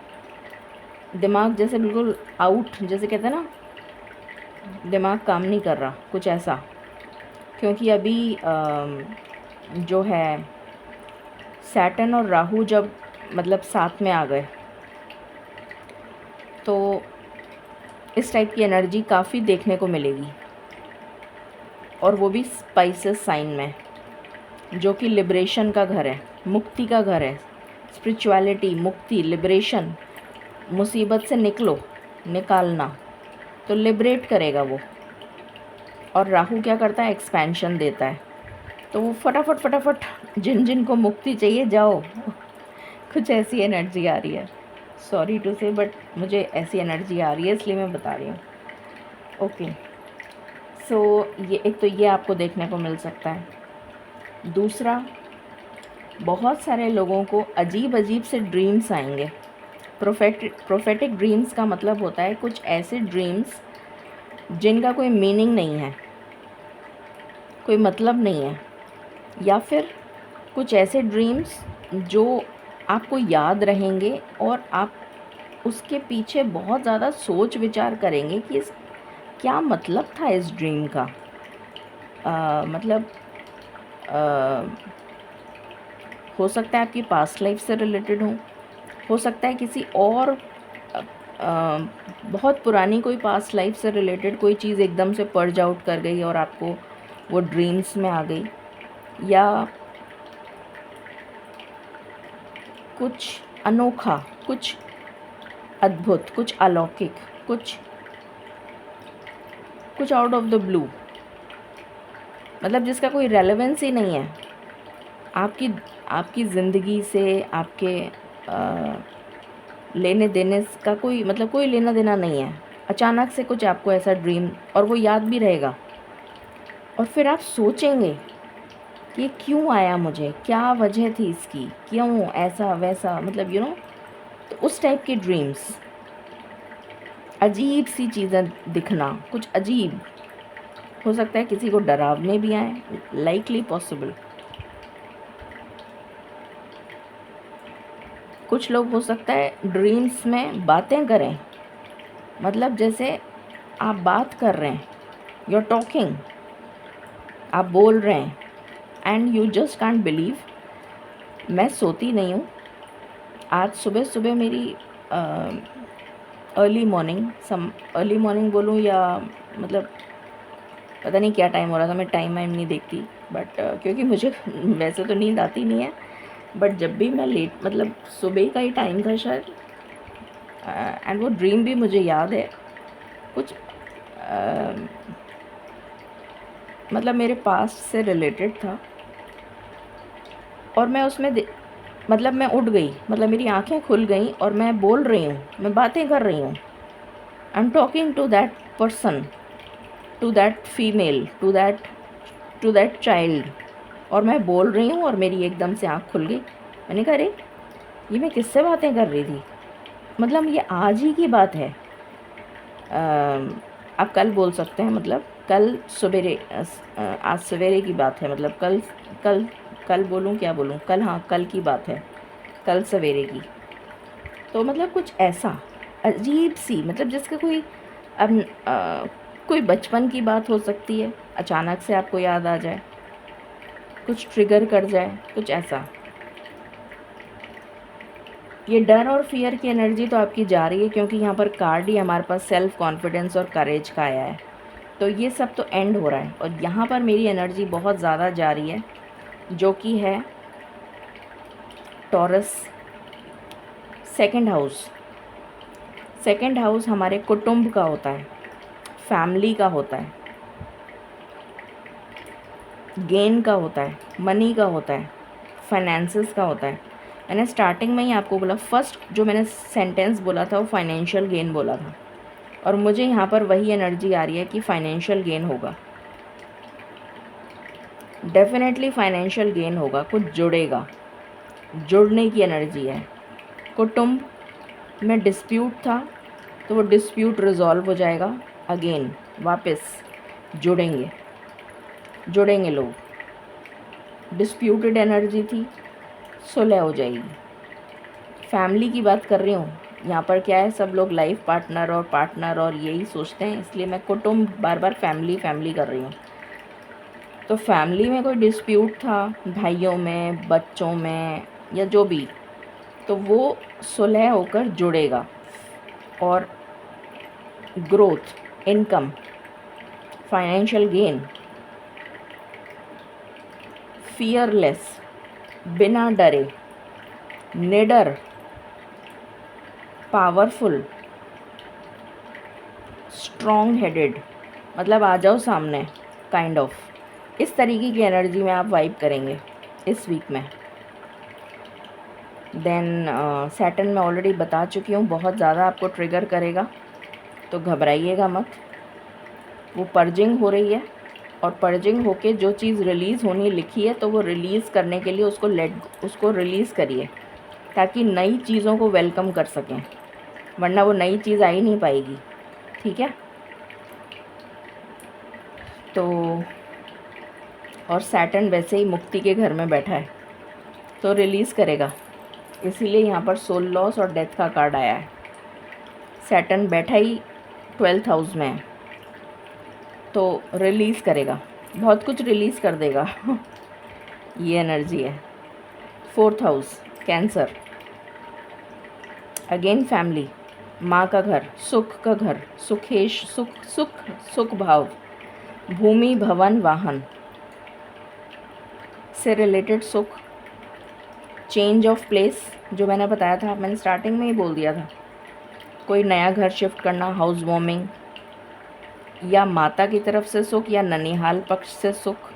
दिमाग जैसे बिल्कुल आउट, जैसे कहते हैं ना दिमाग काम नहीं कर रहा, कुछ ऐसा। क्योंकि अभी जो है सैटर्न और राहु जब मतलब साथ में आ गए, तो इस टाइप की एनर्जी काफ़ी देखने को मिलेगी, और वो भी स्पाइसेस साइन में, जो कि लिबरेशन का घर है, मुक्ति का घर है। स्पिरिचुअलिटी, मुक्ति, लिबरेशन, मुसीबत से निकालना, तो लिबरेट करेगा वो। और राहु क्या करता है, एक्सपेंशन देता है, तो वो फटाफट जिन जिन को मुक्ति चाहिए जाओ। कुछ ऐसी एनर्जी आ रही है, सॉरी टू से, बट मुझे ऐसी एनर्जी आ रही है, इसलिए मैं बता रही हूँ। ओके, सो ये एक तो ये आपको देखने को मिल सकता है। दूसरा, बहुत सारे लोगों को अजीब अजीब से ड्रीम्स आएंगे। प्रोफेटिक ड्रीम्स का मतलब होता है कुछ ऐसे ड्रीम्स जिनका कोई मीनिंग नहीं है, कोई मतलब नहीं है, या फिर कुछ ऐसे ड्रीम्स जो आपको याद रहेंगे और आप उसके पीछे बहुत ज़्यादा सोच विचार करेंगे कि इस क्या मतलब था इस ड्रीम का। मतलब हो सकता है आपकी पास्ट लाइफ से रिलेटेड हो सकता है किसी और बहुत पुरानी कोई पास्ट लाइफ से रिलेटेड कोई चीज़ एकदम से पर्ज आउट कर गई और आपको वो ड्रीम्स में आ गई, या कुछ अनोखा, कुछ अद्भुत, कुछ अलौकिक, कुछ आउट ऑफ द ब्लू, मतलब जिसका कोई रेलेवेंस ही नहीं है आपकी ज़िंदगी से, आपके लेने देने का कोई मतलब कोई लेना देना नहीं है। अचानक से कुछ आपको ऐसा ड्रीम, और वो याद भी रहेगा, और फिर आप सोचेंगे कि ये क्यों आया मुझे, क्या वजह थी इसकी, क्यों ऐसा वैसा, मतलब तो उस टाइप के ड्रीम्स, अजीब सी चीज़ें दिखना, कुछ अजीब, हो सकता है किसी को डरावने भी आए, लाइकली पॉसिबल। कुछ लोग हो सकता है ड्रीम्स में बातें करें, मतलब जैसे आप बात कर रहे हैं, यू आर टॉकिंग, आप बोल रहे हैं, and you just can't believe. मैं सोती नहीं हूँ, आज सुबह सुबह मेरी अर्ली मॉर्निंग बोलूँ या मतलब पता नहीं क्या टाइम हो रहा था, मैं टाइम वाइम नहीं देखती, बट क्योंकि मुझे वैसे तो नींद आती नहीं है, बट जब भी मैं लेट, मतलब सुबह का ही टाइम था शायद, एंड वो ड्रीम भी मुझे याद है, कुछ मतलब मेरे पास्ट से रिलेटेड था, और मैं उसमें मतलब मैं उठ गई, मतलब मेरी आंखें खुल गई और मैं बोल रही हूँ, मैं बातें कर रही हूँ, I am talking to that person, to that female, to that child, और मैं बोल रही हूँ और मेरी एकदम से आँख खुल गई। मैंने कहा अरे ये मैं किससे बातें कर रही थी, मतलब ये आज ही की बात है। आप कल बोल सकते हैं, मतलब कल सवेरे, आज सवेरे की बात है, मतलब कल कल कल बोलूँ क्या बोलूँ, कल, हाँ कल की बात है, कल सवेरे की। तो मतलब कुछ ऐसा अजीब सी, मतलब जिसका कोई अब कोई बचपन की बात हो सकती है, अचानक से आपको याद आ जाए, कुछ ट्रिगर कर जाए, कुछ ऐसा। ये डर और फियर की एनर्जी तो आपकी जा रही है, क्योंकि यहाँ पर कार्ड ही हमारे पास सेल्फ कॉन्फिडेंस और करेज का आया है। तो ये सब तो एंड हो रहा है, और यहाँ पर मेरी एनर्जी बहुत ज़्यादा जा रही है, जो कि है taurus second house. Second house हमारे कुटुंब का होता है, फैमिली का होता है, गेन का होता है, मनी का होता है, फाइनेंसेस का होता है। मैंने स्टार्टिंग में ही आपको बोला, फर्स्ट जो मैंने सेंटेंस बोला था वो फाइनेंशियल गेन बोला था, और मुझे यहाँ पर वही एनर्जी आ रही है कि फाइनेंशियल गेन होगा, डेफिनेटली फाइनेंशियल गेन होगा, कुछ जुड़ेगा, जुड़ने की एनर्जी है। कुटुंब में डिस्प्यूट था तो वो डिस्प्यूट रिजॉल्व हो जाएगा, अगेन वापस जुड़ेंगे, जुड़ेंगे लोग। डिस्प्यूटेड एनर्जी थी, सुलह हो जाएगी। फैमिली की बात कर रही हूँ, यहाँ पर क्या है, सब लोग लाइफ पार्टनर और यही सोचते हैं, इसलिए मैं कुटुंब बार बार फैमिली फैमिली कर रही हूँ। तो फैमिली में कोई डिस्प्यूट था, भाइयों में, बच्चों में, या जो भी, तो वो सुलह होकर जुड़ेगा, और growth, income, financial gain, fearless, बिना डरे, निडर, पावरफुल, स्ट्रॉन्ग हेडेड, मतलब आ जाओ सामने, काइंड ऑफ इस तरीके की एनर्जी में आप वाइब करेंगे इस वीक में। देन सैटर्न मैं ऑलरेडी बता चुकी हूँ, बहुत ज़्यादा आपको ट्रिगर करेगा, तो घबराइएगा मत। वो पर्जिंग हो रही है, और पर्जिंग होके जो चीज़ रिलीज़ होनी लिखी है, तो वो रिलीज़ करने के लिए उसको रिलीज़ करिए, ताकि नई चीज़ों को वेलकम कर सकें, वरना वो नई चीज़ आ ही नहीं पाएगी, ठीक है। तो और सैटर्न वैसे ही मुक्ति के घर में बैठा है, तो रिलीज़ करेगा, इसीलिए यहाँ पर सोल लॉस और डेथ का कार्ड आया है। सैटर्न बैठा ही 12th हाउस में है, तो रिलीज़ करेगा, बहुत कुछ रिलीज़ कर देगा ये एनर्जी है। 4th house cancer, again family, माँ का घर, सुख का घर, सुखेश, सुख भाव, भूमि भवन वाहन से रिलेटेड सुख, चेंज ऑफ प्लेस, जो मैंने बताया था, मैंने स्टार्टिंग में ही बोल दिया था, कोई नया घर शिफ्ट करना, हाउस वार्मिंग, या माता की तरफ से सुख, या ननिहाल पक्ष से सुख,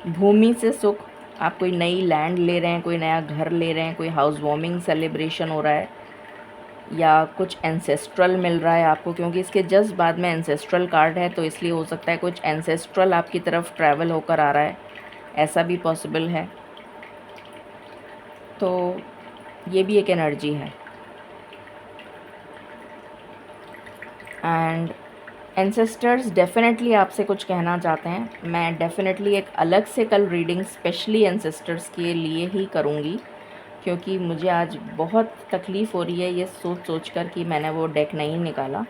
भूमि से सुख, आप कोई नई लैंड ले रहे हैं, कोई नया घर ले रहे हैं, कोई हाउस वार्मिंग सेलिब्रेशन हो रहा है, या कुछ एंसेस्ट्रल मिल रहा है आपको, क्योंकि इसके जस्ट बाद में एंसेस्ट्रल कार्ड है, तो इसलिए हो सकता है कुछ एंसेस्ट्रल आपकी तरफ ट्रैवल होकर आ रहा है, ऐसा भी पॉसिबल है। तो ये भी एक एनर्जी है। एंड एंसेस्टर्स डेफिनेटली आपसे कुछ कहना चाहते हैं। मैं डेफिनेटली एक अलग से कल रीडिंग स्पेशली एंसेस्टर्स के लिए ही करूँगी, क्योंकि मुझे आज बहुत तकलीफ़ हो रही है ये सोच कर कि मैंने वो डेक नहीं निकाला।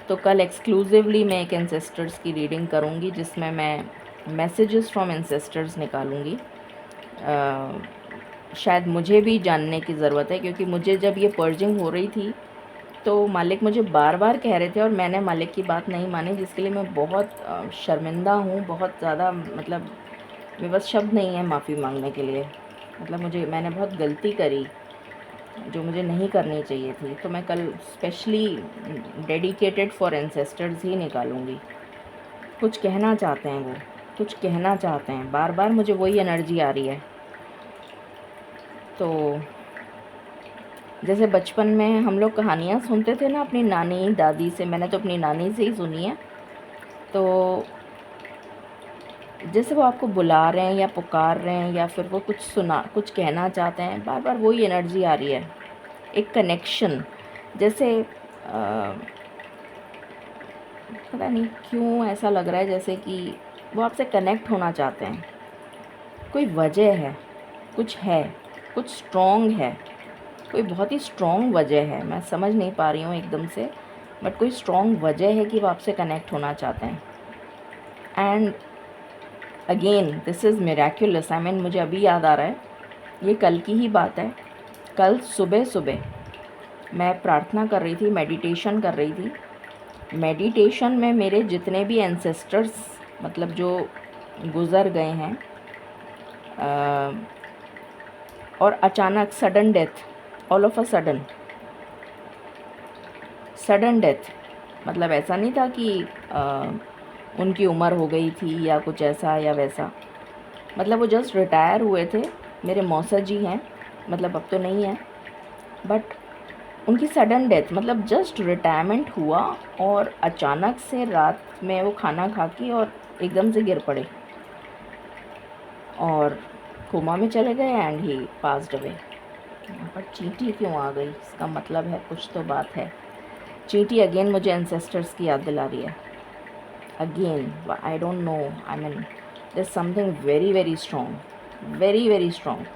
तो कल एक्सक्लूसिवली मैं एक एंसेस्टर्स की रीडिंग करूँगी, जिसमें मैं मैसेजेस फ्रॉम एंसेस्टर्स निकालूँगी। शायद मुझे भी जानने की ज़रूरत है, क्योंकि मुझे जब ये पर्जिंग हो रही थी तो मालिक मुझे बार बार कह रहे थे, और मैंने मालिक की बात नहीं मानी, जिसके लिए मैं बहुत शर्मिंदा हूँ, बहुत ज़्यादा, मतलब मेरे पास शब्द नहीं है माफ़ी मांगने के लिए। मतलब मैंने बहुत गलती करी जो मुझे नहीं करनी चाहिए थी। तो मैं कल स्पेशली डेडिकेटेड फॉर एंसेस्टर्स ही निकालूंगी। कुछ कहना चाहते हैं वो, कुछ कहना चाहते हैं, बार बार मुझे वही एनर्जी आ रही है। तो जैसे बचपन में हम लोग कहानियाँ सुनते थे ना अपनी नानी दादी से, मैंने तो अपनी नानी से ही सुनी है। तो जैसे वो आपको बुला रहे हैं या पुकार रहे हैं या फिर वो कुछ कहना चाहते हैं, बार बार वही एनर्जी आ रही है। एक कनेक्शन, जैसे पता नहीं क्यों ऐसा लग रहा है जैसे कि वो आपसे कनेक्ट होना चाहते हैं। कोई वजह है, कुछ स्ट्रॉन्ग है, कोई बहुत ही स्ट्रॉन्ग वजह है, मैं समझ नहीं पा रही हूँ एकदम से, बट कोई स्ट्रॉन्ग वजह है कि वो आपसे कनेक्ट होना चाहते हैं। And again this is miraculous, I mean मुझे अभी याद आ रहा है, ये कल की ही बात है। कल सुबह सुबह मैं प्रार्थना कर रही थी, मेडिटेशन कर रही थी। मेडिटेशन में मेरे जितने भी एंसेस्टर्स मतलब जो गुज़र गए हैं और अचानक sudden death, all of a sudden death, मतलब ऐसा नहीं था कि उनकी उम्र हो गई थी या कुछ ऐसा या वैसा, मतलब वो जस्ट रिटायर हुए थे। मेरे मौसा जी हैं, मतलब अब तो नहीं है, बट उनकी सडन डेथ, मतलब जस्ट रिटायरमेंट हुआ और अचानक से रात में वो खाना खा के और एकदम से गिर पड़े और कोमा में चले गए एंड ही पास्ड अवे। यहाँ पर चींटी क्यों आ गई, इसका मतलब है कुछ तो बात है। चींटी अगेन मुझे एंसेस्टर्स की याद दिला रही है। Again I don't know, I mean there is something very very strong, very very strong,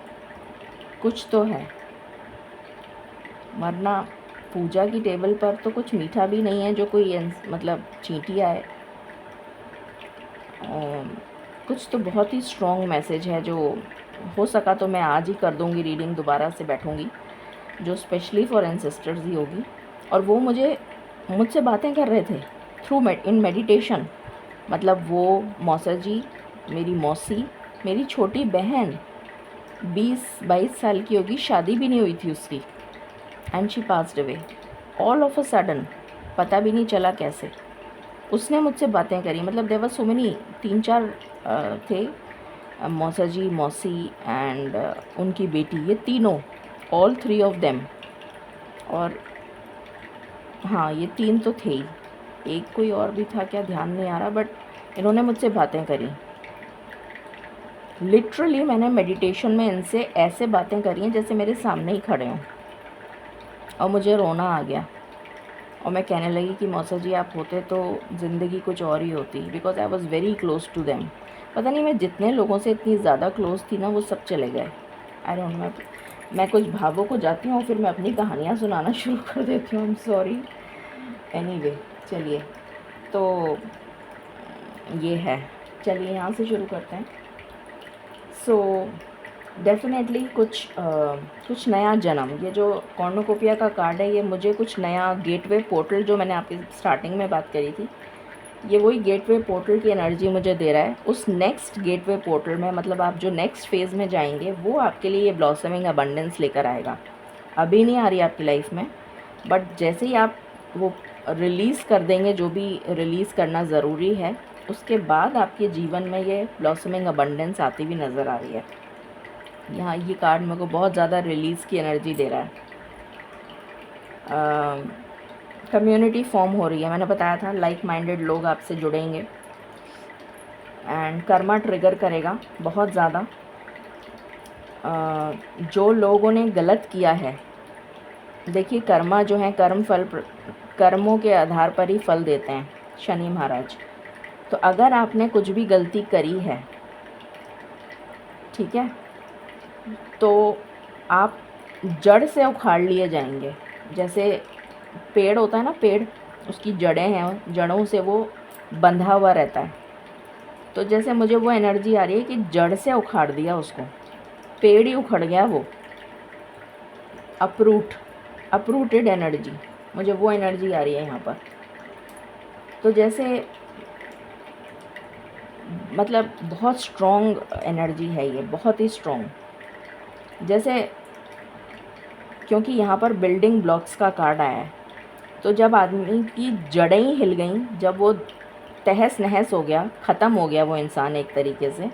कुछ तो है। वरना पूजा की टेबल पर तो कुछ मीठा भी नहीं है जो कोई मतलब चींटी आए। कुछ तो बहुत ही स्ट्रॉन्ग मैसेज है जो हो सका तो मैं आज ही कर दूंगी रीडिंग, दोबारा से बैठूंगी जो स्पेशली फॉर एंसेस्टर्स ही होगी। और वो मुझसे बातें कर रहे थे थ्रू इन मेडिटेशन, मतलब वो मौसा जी, मेरी मौसी, मेरी छोटी बहन 20-22 साल की होगी, शादी भी नहीं हुई थी उसकी, and she passed away all of a sudden, पता भी नहीं चला कैसे। उसने मुझसे बातें करी, मतलब देवर सो मेनी, 3-4 थे, मौसा जी, मौसी एंड उनकी बेटी, ये तीनों, ऑल 3 ऑफ देम। और हाँ, ये 3 तो थे ही, एक कोई और भी था क्या ध्यान नहीं आ रहा, बट इन्होंने मुझसे बातें करी। लिटरली मैंने मेडिटेशन में इनसे ऐसे बातें करी हैं जैसे मेरे सामने ही खड़े हों, और मुझे रोना आ गया। और मैं कहने लगी कि मौसा जी आप होते तो ज़िंदगी कुछ और ही होती, because I was very close to them. पता नहीं मैं जितने लोगों से इतनी ज़्यादा क्लोज थी ना, वो सब चले गए। आई डोंट नो, मैं कुछ भावुक हो जाती हूँ, फिर मैं अपनी कहानियाँ सुनाना शुरू कर देती हूँ, आई एम सॉरी। एनीवे, चलिए, तो ये है, चलिए यहाँ से शुरू करते हैं। सो डेफिनेटली कुछ नया जन्म, ये जो कॉर्नोकोपिया का कार्ड है, ये मुझे कुछ नया गेटवे पोर्टल, जो मैंने आपकी स्टार्टिंग में बात करी थी, ये वही गेटवे पोर्टल की एनर्जी मुझे दे रहा है। उस नेक्स्ट गेटवे पोर्टल में, मतलब आप जो नेक्स्ट फेज़ में जाएंगे, वो आपके लिए ये ब्लॉसमिंग अबंडेंस लेकर आएगा। अभी नहीं आ रही आपकी लाइफ में, बट जैसे ही आप वो रिलीज़ कर देंगे जो भी रिलीज़ करना ज़रूरी है, उसके बाद आपके जीवन में ये ब्लॉसमिंग अबंडेंस आती हुई नज़र आ रही है। यहाँ ये कार्ड मेरे को बहुत ज़्यादा रिलीज़ की एनर्जी दे रहा है। कम्युनिटी फॉर्म हो रही है, मैंने बताया था, लाइक माइंडेड लोग आपसे जुड़ेंगे एंड कर्मा ट्रिगर करेगा बहुत ज़्यादा। जो लोगों ने गलत किया है, देखिए कर्मा जो है, कर्मों के आधार पर ही फल देते हैं शनि महाराज। तो अगर आपने कुछ भी गलती करी है, ठीक है, तो आप जड़ से उखाड़ लिए जाएंगे। जैसे पेड़ होता है ना, पेड़, उसकी जड़ें हैं, जड़ों से वो बंधा हुआ रहता है, तो जैसे मुझे वो एनर्जी आ रही है कि जड़ से उखाड़ दिया उसको, पेड़ ही उखड़ गया वो, अप्रूटेड एनर्जी, मुझे वो एनर्जी आ रही है यहाँ पर। तो जैसे मतलब बहुत स्ट्रॉन्ग एनर्जी है ये, बहुत ही स्ट्रॉन्ग। जैसे क्योंकि यहाँ पर बिल्डिंग ब्लॉक्स का कार्ड आया है, तो जब आदमी की जड़ें ही हिल गईं, जब वो तहस नहस हो गया, ख़त्म हो गया वो इंसान एक तरीके से,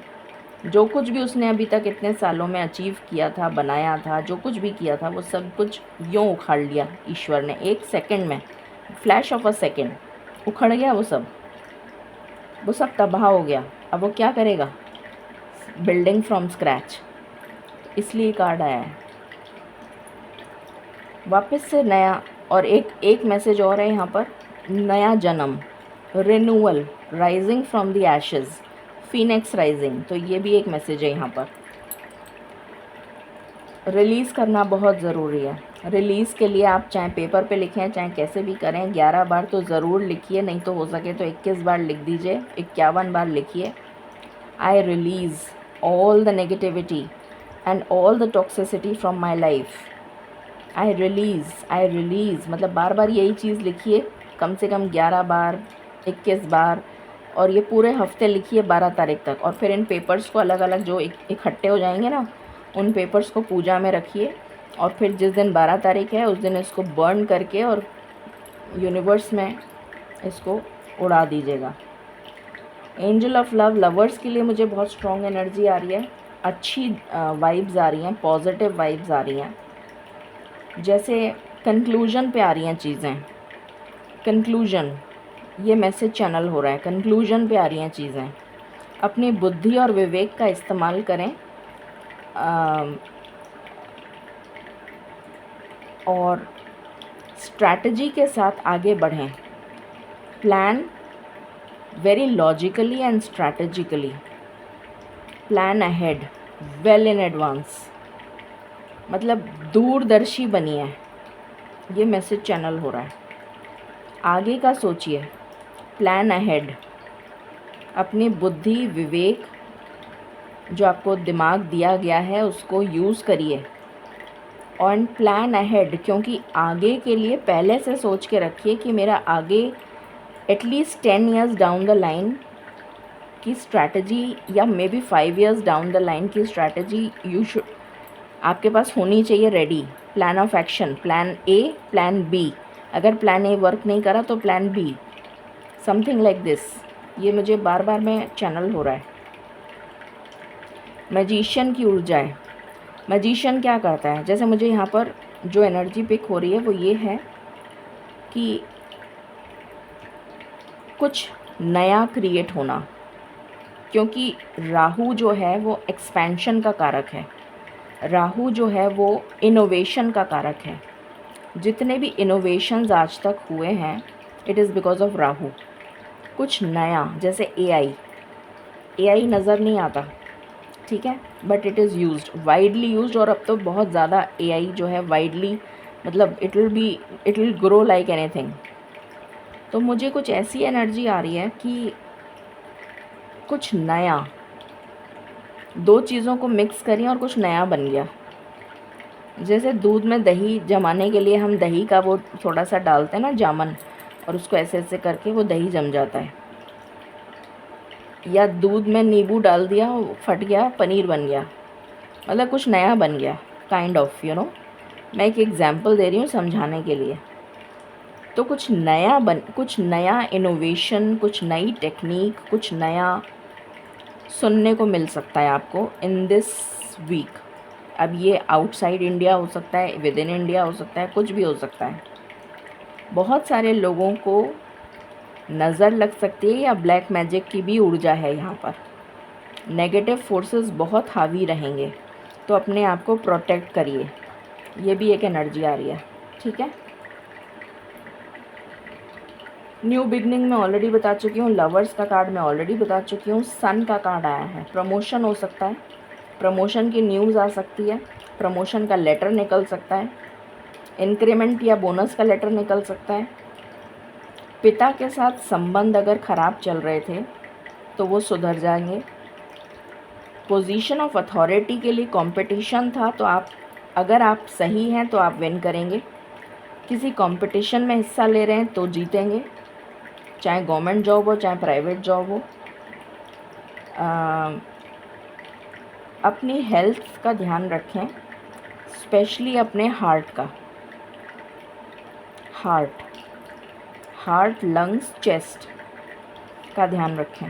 जो कुछ भी उसने अभी तक इतने सालों में अचीव किया था, बनाया था, जो कुछ भी किया था, वो सब कुछ यूँ उखाड़ लिया ईश्वर ने, एक सेकंड में, फ्लैश ऑफ अ सेकंड उखड़ गया वो सब तबाह हो गया। अब वो क्या करेगा, बिल्डिंग फ्रॉम स्क्रैच, इसलिए कार्ड आया है। वापस से नया, और एक मैसेज और है यहाँ पर, नया जन्म, renewal, rising from the ashes, phoenix rising, तो ये भी एक मैसेज है यहाँ पर। रिलीज़ करना बहुत ज़रूरी है। रिलीज़ के लिए आप चाहे पेपर पे लिखें, चाहे कैसे भी करें, 11 बार तो ज़रूर लिखिए, नहीं तो हो सके तो 21 बार लिख दीजिए, 51 बार लिखिए। आई release all the negativity and all the toxicity from my life. I release मतलब बार बार यही चीज़ लिखिए, कम से कम 11 बार, 21 बार, और ये पूरे हफ्ते लिखिए 12 तारीख तक। और फिर इन पेपर्स को अलग अलग जो इकट्ठे हो जाएंगे ना, उन पेपर्स को पूजा में रखिए, और फिर जिस दिन 12 तारीख है उस दिन इसको बर्न करके और यूनिवर्स में इसको उड़ा दीजिएगा। एंजल ऑफ लव, लवर्स के लिए मुझे बहुत स्ट्रॉन्ग एनर्जी आ रही है, अच्छी वाइब्स आ रही हैं, पॉजिटिव वाइब्स आ रही हैं, जैसे कंक्लूजन पे आ रही हैं चीज़ें। कंक्लूजन, ये मैसेज चैनल हो रहा है, कंक्लूजन पे आ रही हैं चीज़ें। अपनी बुद्धि और विवेक का इस्तेमाल करें, और स्ट्रैटेजी के साथ आगे बढ़ें। Plan very logically and strategically, plan ahead, well in advance, मतलब दूरदर्शी बनिए, ये मैसेज चैनल हो रहा है। आगे का सोचिए, प्लान अहेड, अपनी बुद्धि विवेक जो आपको दिमाग दिया गया है उसको यूज़ करिए, और प्लान अहेड, क्योंकि आगे के लिए पहले से सोच के रखिए कि मेरा आगे at least 10 years down the line की स्ट्रैटेजी, या maybe 5 years down the line की स्ट्रैटेजी आपके पास होनी चाहिए ready. Plan of action, plan A, plan B, अगर प्लान ए वर्क नहीं करा तो plan B, something like this. ये मुझे बार बार में चैनल हो रहा है। मैजिशियन की ऊर्जा है। मैजिशियन क्या करता है, जैसे मुझे यहाँ पर जो एनर्जी पिक हो रही है वो ये है कि कुछ नया क्रिएट होना, क्योंकि राहु जो है वो एक्सपेंशन का कारक है, राहु जो है वो इनोवेशन का कारक है। जितने भी इनोवेशंस आज तक हुए हैं, it is because of Rahu. कुछ नया, जैसे एआई नज़र नहीं आता, ठीक है, but it is used, widely used, और अब तो बहुत ज़्यादा एआई जो है वाइडली, मतलब it will grow like anything. तो मुझे कुछ ऐसी एनर्जी आ रही है कि कुछ नया, दो चीज़ों को मिक्स करिए और कुछ नया बन गया। जैसे दूध में दही जमाने के लिए हम दही का वो थोड़ा सा डालते हैं ना, जामन, और उसको ऐसे ऐसे करके वो दही जम जाता है, या दूध में नींबू डाल दिया, फट गया, पनीर बन गया, मतलब कुछ नया बन गया, काइंड ऑफ, यू नो। मैं एक एग्जांपल दे रही हूँ समझाने के लिए। तो कुछ नया इनोवेशन, कुछ नई टेक्निक, कुछ नया सुनने को मिल सकता है आपको इन दिस वीक। अब ये आउटसाइड इंडिया हो सकता है, विद इन इंडिया हो सकता है, कुछ भी हो सकता है। बहुत सारे लोगों को नज़र लग सकती है, या ब्लैक मैजिक की भी ऊर्जा है यहाँ पर। नेगेटिव फोर्सेस बहुत हावी रहेंगे, तो अपने आप को प्रोटेक्ट करिए, ये भी एक एनर्जी आ रही है, ठीक है। न्यू बिगनिंग मैं ऑलरेडी बता चुकी हूँ, लवर्स का कार्ड मैं ऑलरेडी बता चुकी हूँ, सन का कार्ड आया है। प्रमोशन हो सकता है, प्रमोशन की न्यूज़ आ सकती है, प्रमोशन का लेटर निकल सकता है, इंक्रीमेंट या बोनस का लेटर निकल सकता है। पिता के साथ संबंध अगर ख़राब चल रहे थे तो वो सुधर जाएंगे। पोजीशन ऑफ अथॉरिटी के लिए कंपटीशन था, तो अगर आप सही हैं तो आप विन करेंगे। किसी कंपटीशन में हिस्सा ले रहे हैं तो जीतेंगे, चाहे गवर्नमेंट जॉब हो चाहे प्राइवेट जॉब हो। अपनी हेल्थ का ध्यान रखें, स्पेशली अपने हार्ट का, हार्ट, लंग्स, चेस्ट का ध्यान रखें,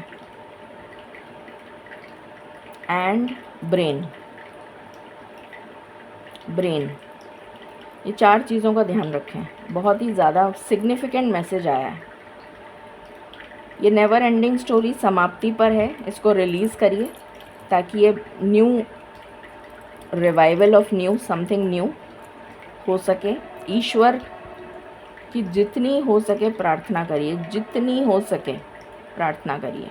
एंड ब्रेन, ये 4 चीज़ों का ध्यान रखें। बहुत ही ज़्यादा सिग्निफिकेंट मैसेज आया है। ये नेवर एंडिंग स्टोरी समाप्ति पर है, इसको रिलीज़ करिए ताकि ये new revival of new something new हो सके। ईश्वर की जितनी हो सके प्रार्थना करिए, जितनी हो सके प्रार्थना करिए।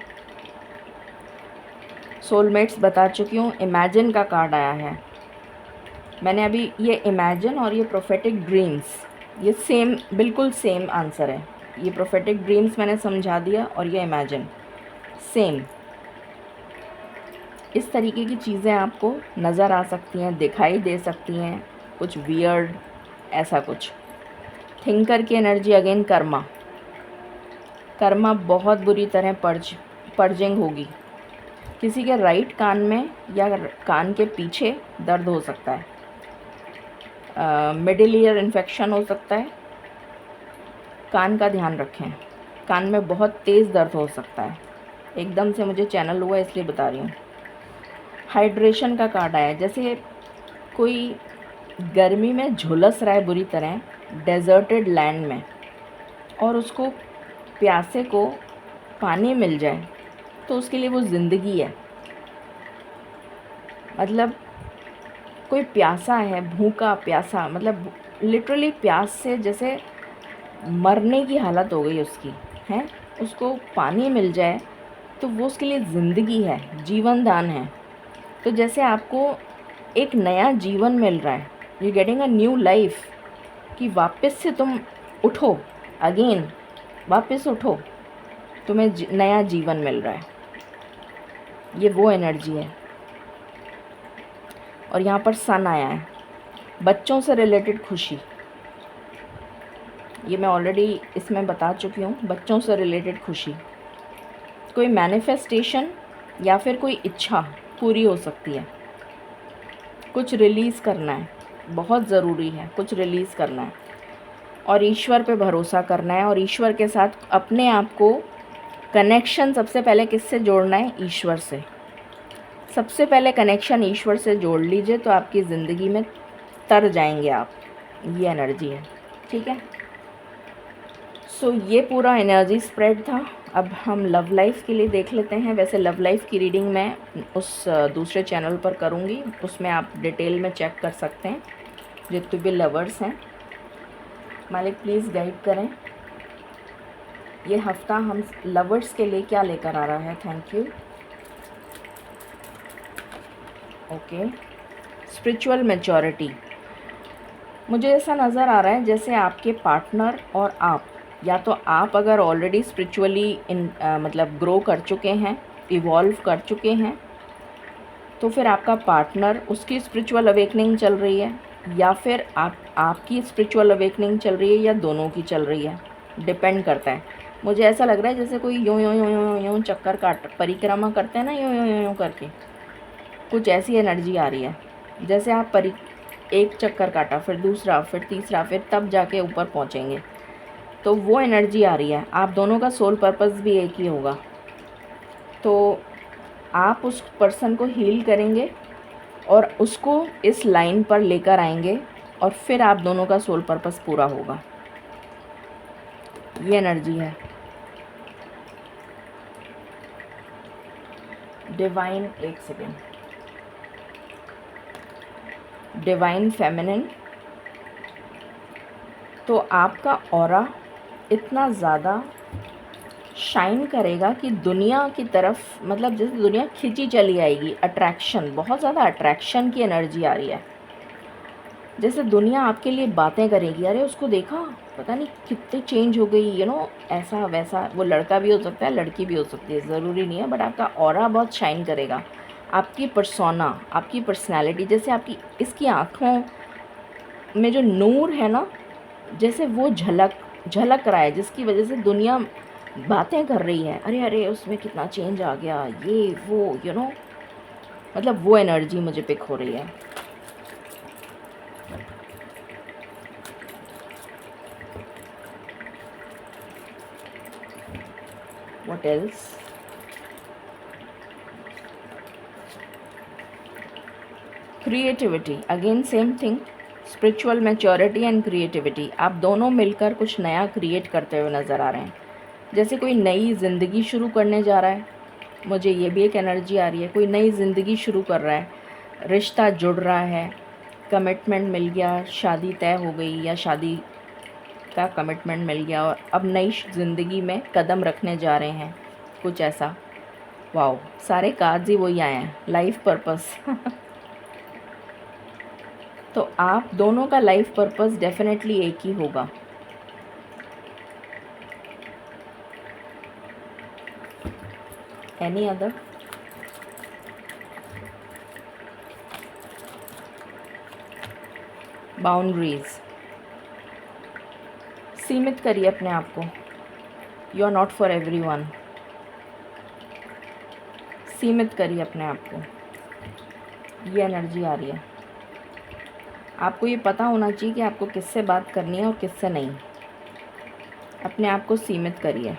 सोलमेट्स बता चुकी हूँ। इमेजिन का कार्ड आया है। मैंने अभी ये इमेजिन और ये प्रोफेटिक ड्रीम्स, ये सेम, बिल्कुल सेम आंसर है। ये प्रोफेटिक ड्रीम्स मैंने समझा दिया और ये इमेजिन सेम। इस तरीके की चीज़ें आपको नज़र आ सकती हैं, दिखाई दे सकती हैं, कुछ वियर्ड ऐसा कुछ। थिंकर की एनर्जी अगेन कर्मा। कर्मा बहुत बुरी तरह पर्जिंग होगी। किसी के राइट कान में या कान के पीछे दर्द हो सकता है, मिडिल ईयर इन्फेक्शन हो सकता है। कान का ध्यान रखें, कान में बहुत तेज़ दर्द हो सकता है। एकदम से मुझे चैनल हुआ इसलिए बता रही हूँ। हाइड्रेशन का कार्ड आया, जैसे कोई गर्मी में झुलस रहा है बुरी तरह डेजर्टेड लैंड में, और उसको प्यासे को पानी मिल जाए तो उसके लिए वो ज़िंदगी है। मतलब कोई प्यासा है, भूखा प्यासा, मतलब लिटरली प्यास से जैसे मरने की हालत हो गई उसकी है, उसको पानी मिल जाए तो वो उसके लिए ज़िंदगी है, जीवन दान है। तो जैसे आपको एक नया जीवन मिल रहा है, you getting a new life, कि वापस से तुम उठो, अगेन वापस उठो, तुम्हें नया जीवन मिल रहा है। ये वो एनर्जी है। और यहाँ पर सन आया है, बच्चों से रिलेटेड खुशी। ये मैं ऑलरेडी इसमें बता चुकी हूँ। बच्चों से रिलेटेड खुशी, कोई मैनिफेस्टेशन या फिर कोई इच्छा पूरी हो सकती है। कुछ रिलीज़ करना है, बहुत ज़रूरी है, कुछ रिलीज़ करना है और ईश्वर पे भरोसा करना है। और ईश्वर के साथ अपने आप को कनेक्शन सबसे पहले किससे जोड़ना है? ईश्वर से। सबसे पहले कनेक्शन ईश्वर से जोड़ लीजिए तो आपकी ज़िंदगी में तर जाएंगे आप। ये एनर्जी है, ठीक है। सो ये पूरा एनर्जी स्प्रेड था। अब हम लव लाइफ के लिए देख लेते हैं। वैसे लव लाइफ की रीडिंग मैं उस दूसरे चैनल पर करूँगी, उसमें आप डिटेल में चेक कर सकते हैं जितने भी लवर्स हैं। मालिक प्लीज़ गाइड करें ये हफ्ता हम लवर्स के लिए क्या लेकर आ रहा है। Thank you. Okay, spiritual maturity. मुझे ऐसा नज़र आ रहा है जैसे आपके पार्टनर और आप, या तो आप अगर ऑलरेडी स्पिरिचुअली मतलब ग्रो कर चुके हैं, इवॉल्व कर चुके हैं, तो फिर आपका पार्टनर, उसकी स्पिरिचुअल अवेकनिंग चल रही है, या फिर आपकी स्पिरिचुअल अवेकनिंग चल रही है, या दोनों की चल रही है, डिपेंड करता है। मुझे ऐसा लग रहा है जैसे कोई यूँ यूँ यूँ यूँ यूँ चक्कर काट परिक्रमा करते हैं ना, यूँ यूँ यूँ यूँ करके, कुछ ऐसी एनर्जी आ रही है। जैसे आप एक चक्कर काटा, फिर दूसरा, फिर तीसरा, फिर तब जाके ऊपर पहुँचेंगे, तो वो एनर्जी आ रही है। आप दोनों का सोल पर्पस भी एक ही होगा। तो आप उस पर्सन को हील करेंगे और उसको इस लाइन पर लेकर आएंगे, और फिर आप दोनों का सोल पर्पस पूरा होगा। ये एनर्जी है। डिवाइन, एक सेकेंड, डिवाइन फेमिनिन। तो आपका ऑरा इतना ज़्यादा शाइन करेगा कि दुनिया की तरफ, मतलब जैसे दुनिया खिंची चली आएगी। अट्रैक्शन, बहुत ज़्यादा अट्रैक्शन की एनर्जी आ रही है। जैसे दुनिया आपके लिए बातें करेगी, अरे उसको देखा, पता नहीं कितनी चेंज हो गई, ऐसा वैसा। वो लड़का भी हो सकता है, लड़की भी हो सकती है, ज़रूरी नहीं है, बट आपका ऑरा बहुत शाइन करेगा। आपकी पर्सोना, आपकी पर्सनैलिटी, जैसे आपकी इसकी आँखों में जो नूर है ना, जैसे वो झलक रहा है, जिसकी वजह से दुनिया बातें कर रही है, अरे अरे उसमें कितना चेंज आ गया, ये वो मतलब वो एनर्जी मुझे पिक हो रही है। What else? Creativity, again same thing. Spiritual maturity and creativity, आप दोनों मिलकर कुछ नया क्रिएट करते हुए नज़र आ रहे हैं। जैसे कोई नई ज़िंदगी शुरू करने जा रहा है, मुझे ये भी एक एनर्जी आ रही है। कोई नई ज़िंदगी शुरू कर रहा है, रिश्ता जुड़ रहा है, कमिटमेंट मिल गया, शादी तय हो गई या शादी का कमिटमेंट मिल गया और अब नई ज़िंदगी में कदम रखने जा रहे हैं, कुछ ऐसा। वाओ, सारे कार्ड्स ही वही आए हैं, लाइफ पर्पस। तो आप दोनों का लाइफ पर्पस डेफिनेटली एक ही होगा। Any other? बाउंड्रीज, सीमित करिए अपने आप को। You are not for everyone. सीमित करिए अपने आप को, ये एनर्जी आ रही है। आपको ये पता होना चाहिए कि आपको किससे बात करनी है और किससे नहीं। अपने आप को सीमित करिए।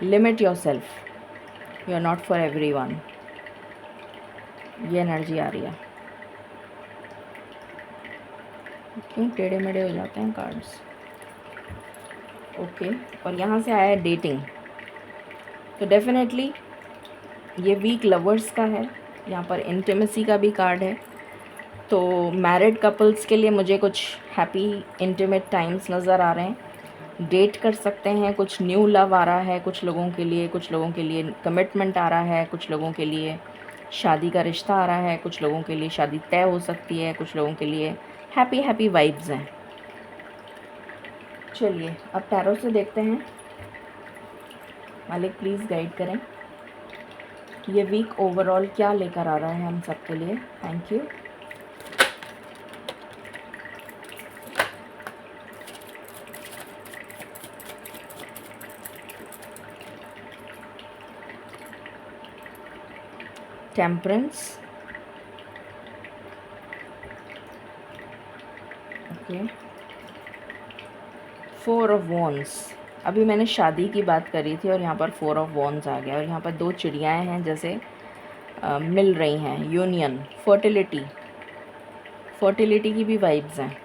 Limit yourself, you are not for everyone. ये एनर्जी आ रही है। क्यों टेढ़े मेढ़े हो जाते हैं कार्ड्स? ओके, और यहाँ से आया है डेटिंग। तो डेफिनेटली ये वीक लवर्स का है। यहाँ पर इंटीमेसी का भी कार्ड है। तो मैरिड कपल्स के लिए मुझे कुछ हैप्पी इंटीमेट टाइम्स नज़र आ रहे हैं। डेट कर सकते हैं, कुछ न्यू लव आ रहा है कुछ लोगों के लिए, कुछ लोगों के लिए कमिटमेंट आ रहा है, कुछ लोगों के लिए शादी का रिश्ता आ रहा है, कुछ लोगों के लिए शादी तय हो सकती है, कुछ लोगों के लिए हैप्पी हैप्पी वाइब्स हैं। चलिए अब टैरो से देखते हैं। मालिक प्लीज़ गाइड करें, ये वीक ओवरऑल क्या लेकर आ रहा है हम सब के लिए। Thank you. Temperance, okay. 4 of wands, अभी मैंने शादी की बात करी थी और यहाँ पर 4 ऑफ वॉन्ड्स आ गया और यहाँ पर 2 चिड़ियाएँ हैं जैसे मिल रही हैं। यूनियन, फर्टिलिटी, फर्टिलिटी की भी वाइब्स हैं।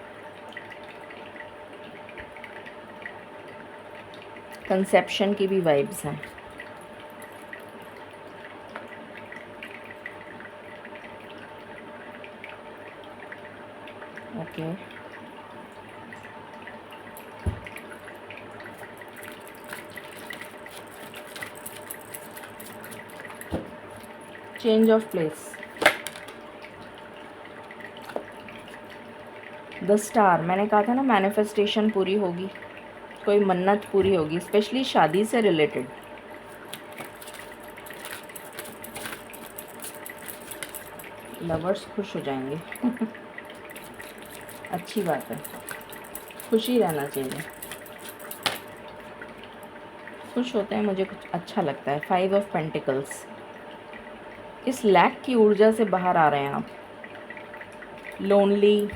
कंसेप्शन की भी वाइब्स हैं। Okay, change of place, the star. मैंने कहा था ना मैनिफेस्टेशन पूरी होगी, कोई मन्नत पूरी होगी, स्पेशली शादी से रिलेटेड। लवर्स खुश हो जाएंगे। अच्छी बात है, खुशी रहना चाहिए। खुश होते हैं, मुझे कुछ अच्छा लगता है। 5 ऑफ पेंटिकल्स, इस लैक की ऊर्जा से बाहर आ रहे हैं आप। लोनली,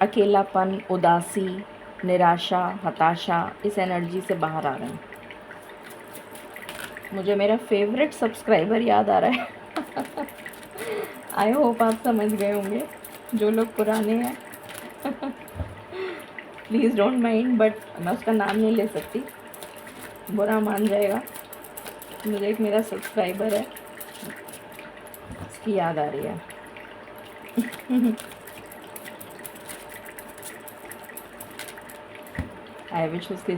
अकेलापन, उदासी, निराशा, हताशा, इस एनर्जी से बाहर आ रहे हैं। मुझे मेरा फेवरेट सब्सक्राइबर याद आ रहा है। आई होप आप समझ गए होंगे, जो लोग पुराने हैं। प्लीज़ डोंट माइंड, बट मैं उसका नाम नहीं ले सकती, बुरा मान जाएगा। मुझे एक मेरा सब्सक्राइबर है, उसकी याद आ रही है। आई विश उसकी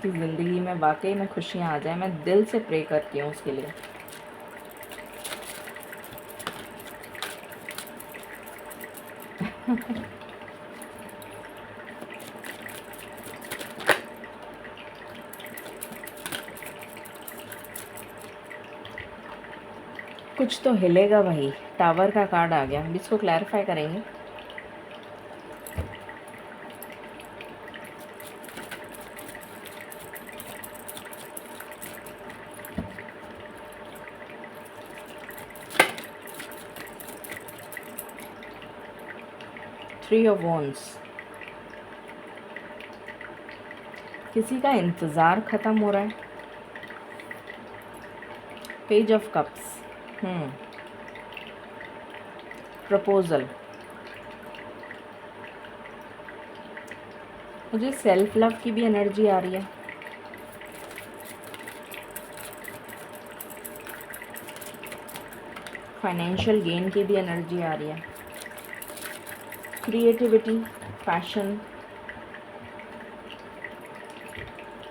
ज़िंदगी में वाकई में खुशियाँ आ जाए। मैं दिल से प्रे करती हूँ उसके लिए। कुछ तो हिलेगा भाई। टावर का कार्ड आ गया, हम इसको क्लैरिफाई करेंगे। थ्री ऑफ वॉन्ड्स, किसी का इंतज़ार ख़त्म हो रहा है। पेज ऑफ कप्स, प्रपोज़ल, मुझे सेल्फ लव की भी एनर्जी आ रही है। फाइनेंशियल गेन की भी एनर्जी आ रही है। Creativity, passion,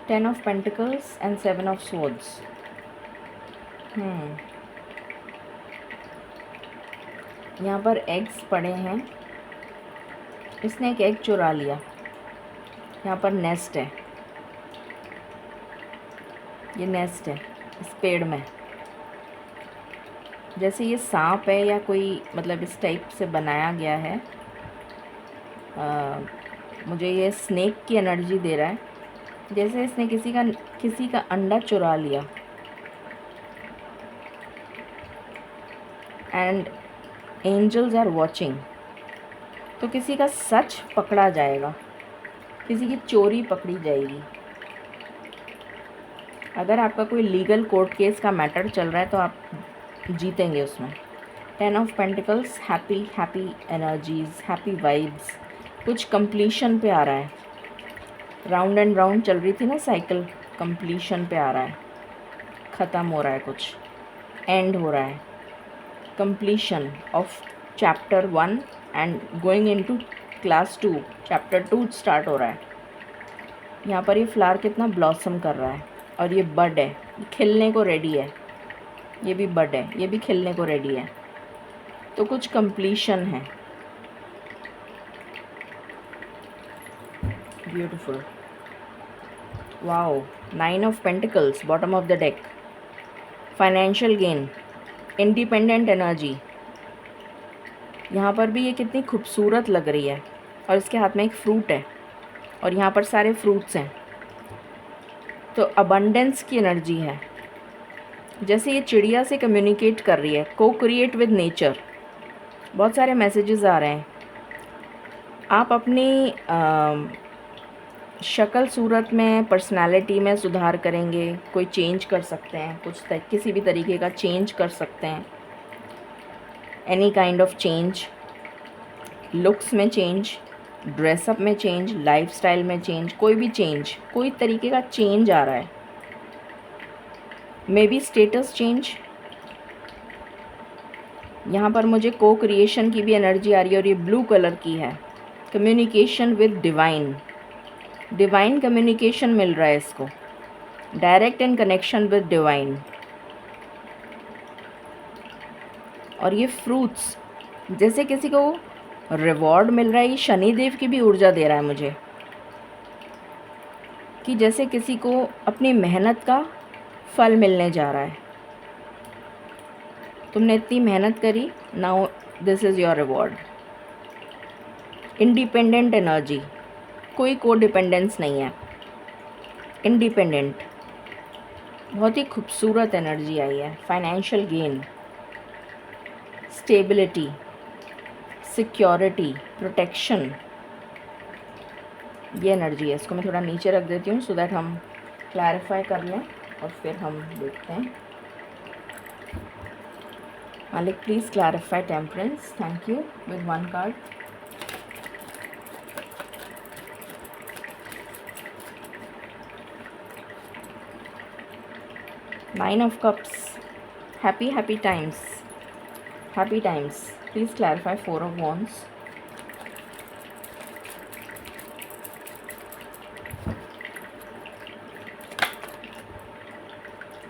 10 of pentacles and 7 of swords. यहाँ पर एग्स पड़े हैं, इसने एक एग चुरा लिया। यहाँ पर नेस्ट है, ये नेस्ट है इस पेड़ में। जैसे ये सांप है या कोई मतलब इस टाइप से बनाया गया है। मुझे ये स्नेक की एनर्जी दे रहा है, जैसे इसने किसी का अंडा चुरा लिया। And angels are watching. तो किसी का सच पकड़ा जाएगा, किसी की चोरी पकड़ी जाएगी। अगर आपका कोई लीगल कोर्ट केस का मैटर चल रहा है तो आप जीतेंगे उसमें। 10 of pentacles, happy energies, happy vibes. कुछ कंप्लीशन पे आ रहा है। राउंड एंड राउंड चल रही थी ना साइकिल, कंप्लीशन पे आ रहा है, ख़त्म हो रहा है, कुछ एंड हो रहा है। Completion of chapter 1 and going into class 2, chapter 2 start हो रहा है। यहाँ पर ये फ्लावर कितना ब्लॉसम कर रहा है और ये बड है, ये खिलने को रेडी है। ये भी बड है, ये भी खिलने को रेडी है। तो कुछ कंप्लीशन है। Beautiful, wow. 9 of pentacles, bottom of the deck. Financial gain, independent energy. यहाँ पर भी ये कितनी खूबसूरत लग रही है और इसके हाथ में एक फ्रूट है और यहाँ पर सारे फ्रूट्स हैं। तो अबंडेंस की एनर्जी है, जैसे ये चिड़िया से कम्युनिकेट कर रही है, को क्रिएट विद नेचर। बहुत सारे मैसेजेस आ रहे हैं। आप अपनी शक्ल सूरत में, पर्सनालिटी में सुधार करेंगे, कोई चेंज कर सकते हैं, किसी भी तरीके का चेंज कर सकते हैं। Any kind of change, looks में चेंज, ड्रेसअप में चेंज, लाइफस्टाइल में चेंज, कोई भी चेंज, कोई तरीके का चेंज आ रहा है। May be status change. यहाँ पर मुझे को क्रिएशन की भी एनर्जी आ रही है और ये ब्लू कलर की है। Communication with divine, divine communication मिल रहा है इसको, direct in connection with divine. और ये फ्रूट्स, जैसे किसी को रिवॉर्ड मिल रहा है। ये शनिदेव की भी ऊर्जा दे रहा है मुझे, कि जैसे किसी को अपनी मेहनत का फल मिलने जा रहा है। तुमने इतनी मेहनत करी, now this is your reward. Independent energy, कोई को डिपेंडेंस नहीं है, इंडिपेंडेंट। बहुत ही खूबसूरत एनर्जी आई है। Financial gain, stability, security, protection, ये एनर्जी है। इसको मैं थोड़ा नीचे रख देती हूँ सो दैट हम क्लैरिफाई कर लें और फिर हम देखते हैं। मालिक please clarify temperance, thank you, with 1 card. Nine of Cups, happy times, happy times. Please clarify 4 of Wands.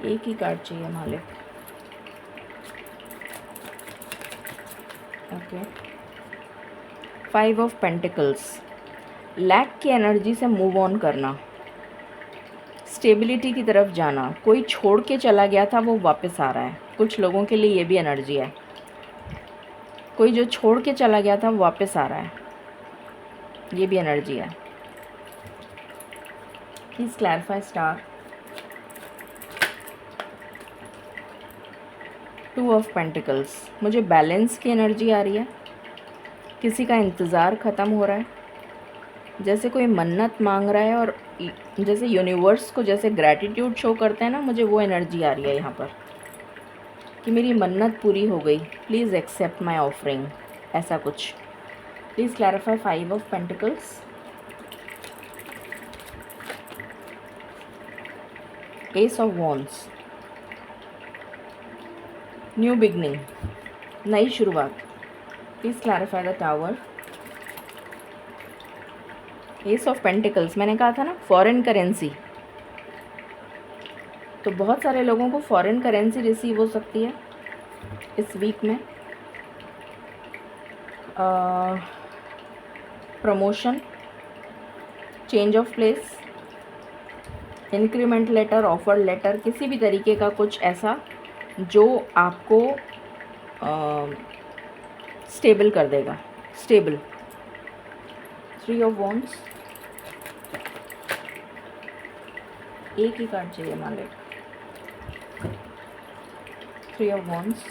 एक ही कार्ड चाहिए मालिक। ओके, 5 ऑफ पेंटिकल्स, लैक की एनर्जी से मूव ऑन करना, स्टेबिलिटी की तरफ जाना। कोई छोड़ के चला गया था वो वापस आ रहा है। कुछ लोगों के लिए ये भी एनर्जी है, कोई जो छोड़ के चला गया था वो वापस आ रहा है, ये भी एनर्जी है। Please clarify star. 2 of pentacles, मुझे बैलेंस की एनर्जी आ रही है। किसी का इंतज़ार ख़त्म हो रहा है, जैसे कोई मन्नत मांग रहा है और जैसे यूनिवर्स को जैसे ग्रैटिट्यूड शो करते हैं ना, मुझे वो एनर्जी आ रही है यहाँ पर कि मेरी मन्नत पूरी हो गई, प्लीज़ एक्सेप्ट माय ऑफरिंग, ऐसा कुछ। Please clarify 5 of pentacles. S of wands, new beginning, नई शुरुआत। Please clarify the tower. S of pentacles, मैंने कहा था ना फॉरेन करेंसी, तो बहुत सारे लोगों को फॉरेन करेंसी रिसीव हो सकती है इस वीक में। Promotion, change of place, increment letter, offer letter, किसी भी तरीके का कुछ ऐसा जो आपको स्टेबल कर देगा, स्टेबल। 3 ऑफ वॉन्ड्स, एक ही कार्ड चाहिए मालिक। 3 of wands,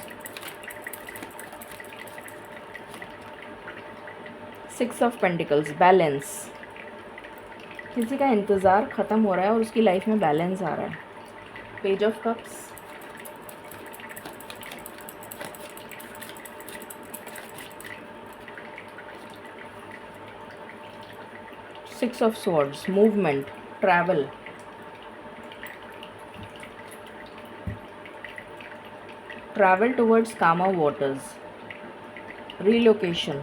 6 of pentacles, balance. किसी का इंतज़ार ख़त्म हो रहा है और उसकी लाइफ में बैलेंस आ रहा है। Page of cups, six of swords, movement, travel, travel towards calmer waters, relocation.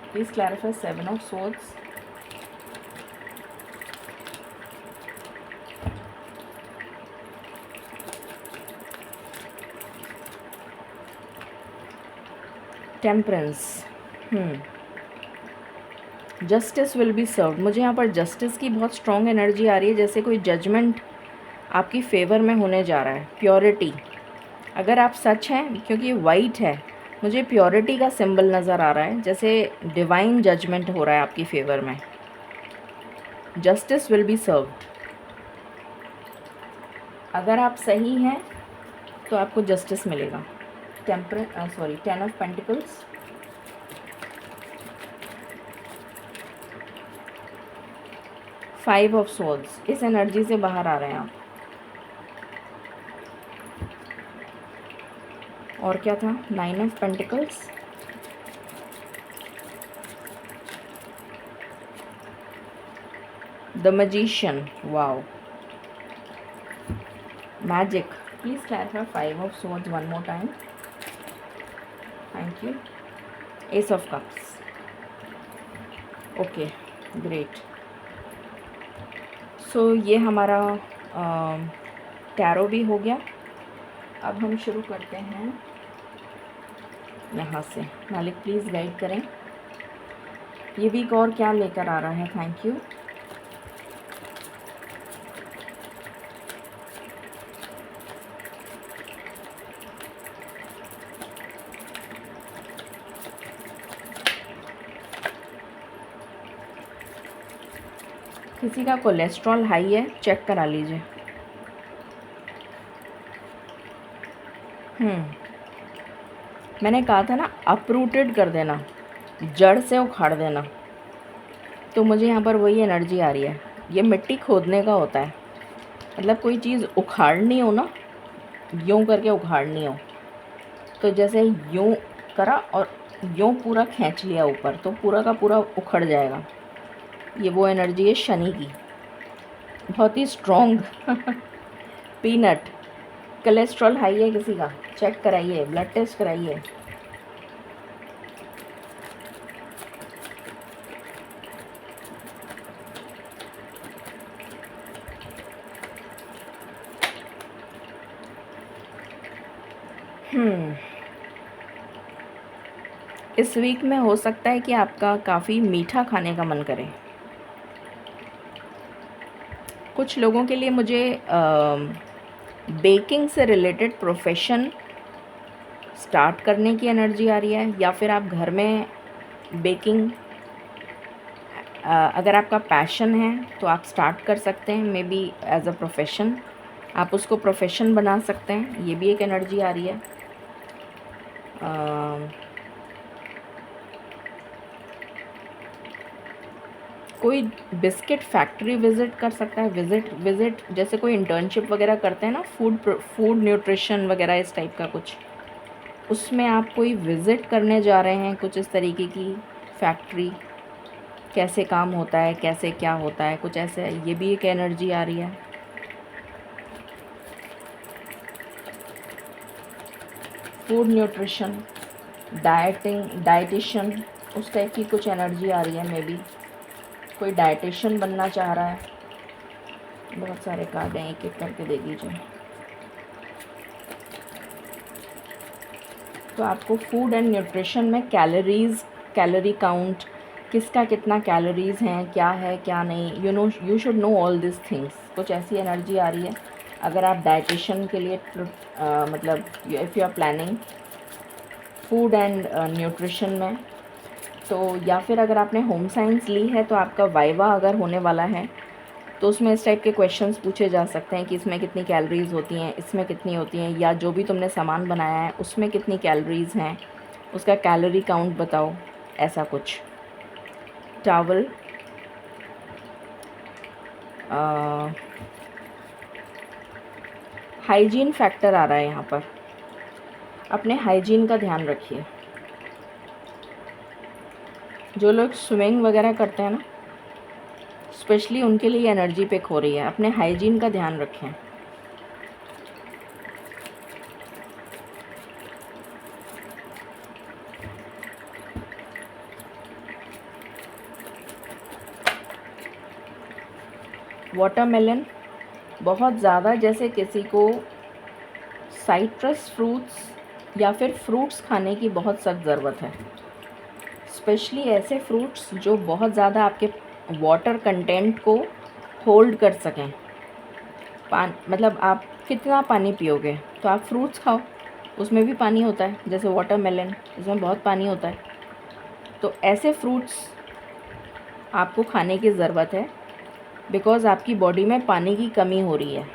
Please clarify 7 of swords, temperance. Justice will be served. मुझे यहाँ पर जस्टिस की बहुत स्ट्रॉन्ग एनर्जी आ रही है, जैसे कोई जजमेंट आपकी फेवर में होने जा रहा है। प्योरिटी, अगर आप सच हैं, क्योंकि वाइट है, मुझे प्योरिटी का सिंबल नज़र आ रहा है, जैसे डिवाइन जजमेंट हो रहा है आपकी फेवर में। Justice will be served. अगर आप सही हैं तो आपको जस्टिस मिलेगा। Sorry 10 of pentacles, five of swords. इस एनर्जी से बाहर आ रहे हैं आप। और क्या था? 9 of pentacles, the magician. Wow, magic. Please clarify 5 of swords one more time. Thank you. Ace of cups. Okay, great. So ये हमारा टैरो भी हो गया। अब हम शुरू करते हैं यहाँ से। मालिक प्लीज़ गाइड करें ये वीक और क्या लेकर आ रहा है। Thank you. किसी का कोलेस्ट्रॉल हाई है, चेक करा लीजिए। मैंने कहा था ना, अपरूटेड कर देना, जड़ से उखाड़ देना। तो मुझे यहाँ पर वही एनर्जी आ रही है। ये मिट्टी खोदने का होता है, मतलब कोई चीज़ उखाड़नी हो ना, यूँ करके उखाड़नी हो, तो जैसे यूँ करा और यूँ पूरा खींच लिया ऊपर, तो पूरा का पूरा उखड़ जाएगा। ये वो एनर्जी है शनि की, बहुत ही स्ट्रॉन्ग। पीनट। कोलेस्ट्रॉल हाई है किसी का, चेक कराइए, ब्लड टेस्ट कराइए। इस वीक में हो सकता है कि आपका काफ़ी मीठा खाने का मन करे। कुछ लोगों के लिए मुझे बेकिंग से रिलेटेड प्रोफेशन स्टार्ट करने की एनर्जी आ रही है, या फिर आप घर में बेकिंग, अगर आपका पैशन है तो आप स्टार्ट कर सकते हैं। Maybe as a profession, आप उसको प्रोफेशन बना सकते हैं। ये भी एक एनर्जी आ रही है। कोई बिस्किट फैक्ट्री विज़िट कर सकता है। विज़िट जैसे कोई इंटर्नशिप वगैरह करते हैं ना, फूड न्यूट्रिशन वगैरह इस टाइप का कुछ, उसमें आप कोई विज़िट करने जा रहे हैं, कुछ इस तरीके की फैक्ट्री, कैसे काम होता है, कैसे क्या होता है, कुछ ऐसे। ये भी एक एनर्जी आ रही है। फूड न्यूट्रिशन, डाइटिशियन, उस टाइप की कुछ एनर्जी आ रही है। मे बी कोई डाइटिशियन बनना चाह रहा है। बहुत सारे कार्ड हैं, एक एक करके दे दीजिए। तो आपको फूड एंड न्यूट्रिशन में कैलोरी काउंट, किसका कितना कैलोरीज हैं, क्या है क्या नहीं, you should know all this things. कुछ ऐसी एनर्जी आ रही है। अगर आप डाइटिशियन के लिए मतलब if you are planning food and nutrition में, तो या फिर अगर आपने होम साइंस ली है तो आपका वाइवा अगर होने वाला है तो उसमें इस टाइप के क्वेश्चंस पूछे जा सकते हैं कि इसमें कितनी कैलोरीज़ होती हैं, इसमें कितनी होती हैं, या जो भी तुमने सामान बनाया है उसमें कितनी कैलोरीज़ हैं, उसका कैलोरी काउंट बताओ, ऐसा कुछ। टावल, हाइजीन फैक्टर आ रहा है यहाँ पर। अपने हाइजीन का ध्यान रखिए। जो लोग स्विमिंग वगैरह करते हैं ना, स्पेशली उनके लिए एनर्जी पिक हो रही है। अपने हाइजीन का ध्यान रखें। वाटरमेलन, बहुत ज़्यादा जैसे किसी को साइट्रस फ्रूट्स या फिर फ्रूट्स खाने की बहुत सख्त ज़रूरत है। स्पेशली ऐसे फ्रूट्स जो बहुत ज़्यादा आपके वाटर कंटेंट को होल्ड कर सकें। मतलब आप कितना पानी पियोगे, तो आप फ्रूट्स खाओ, उसमें भी पानी होता है। जैसे वाटरमेलन, इसमें बहुत पानी होता है। तो ऐसे फ्रूट्स आपको खाने की ज़रूरत है, बिकॉज़ आपकी बॉडी में पानी की कमी हो रही है।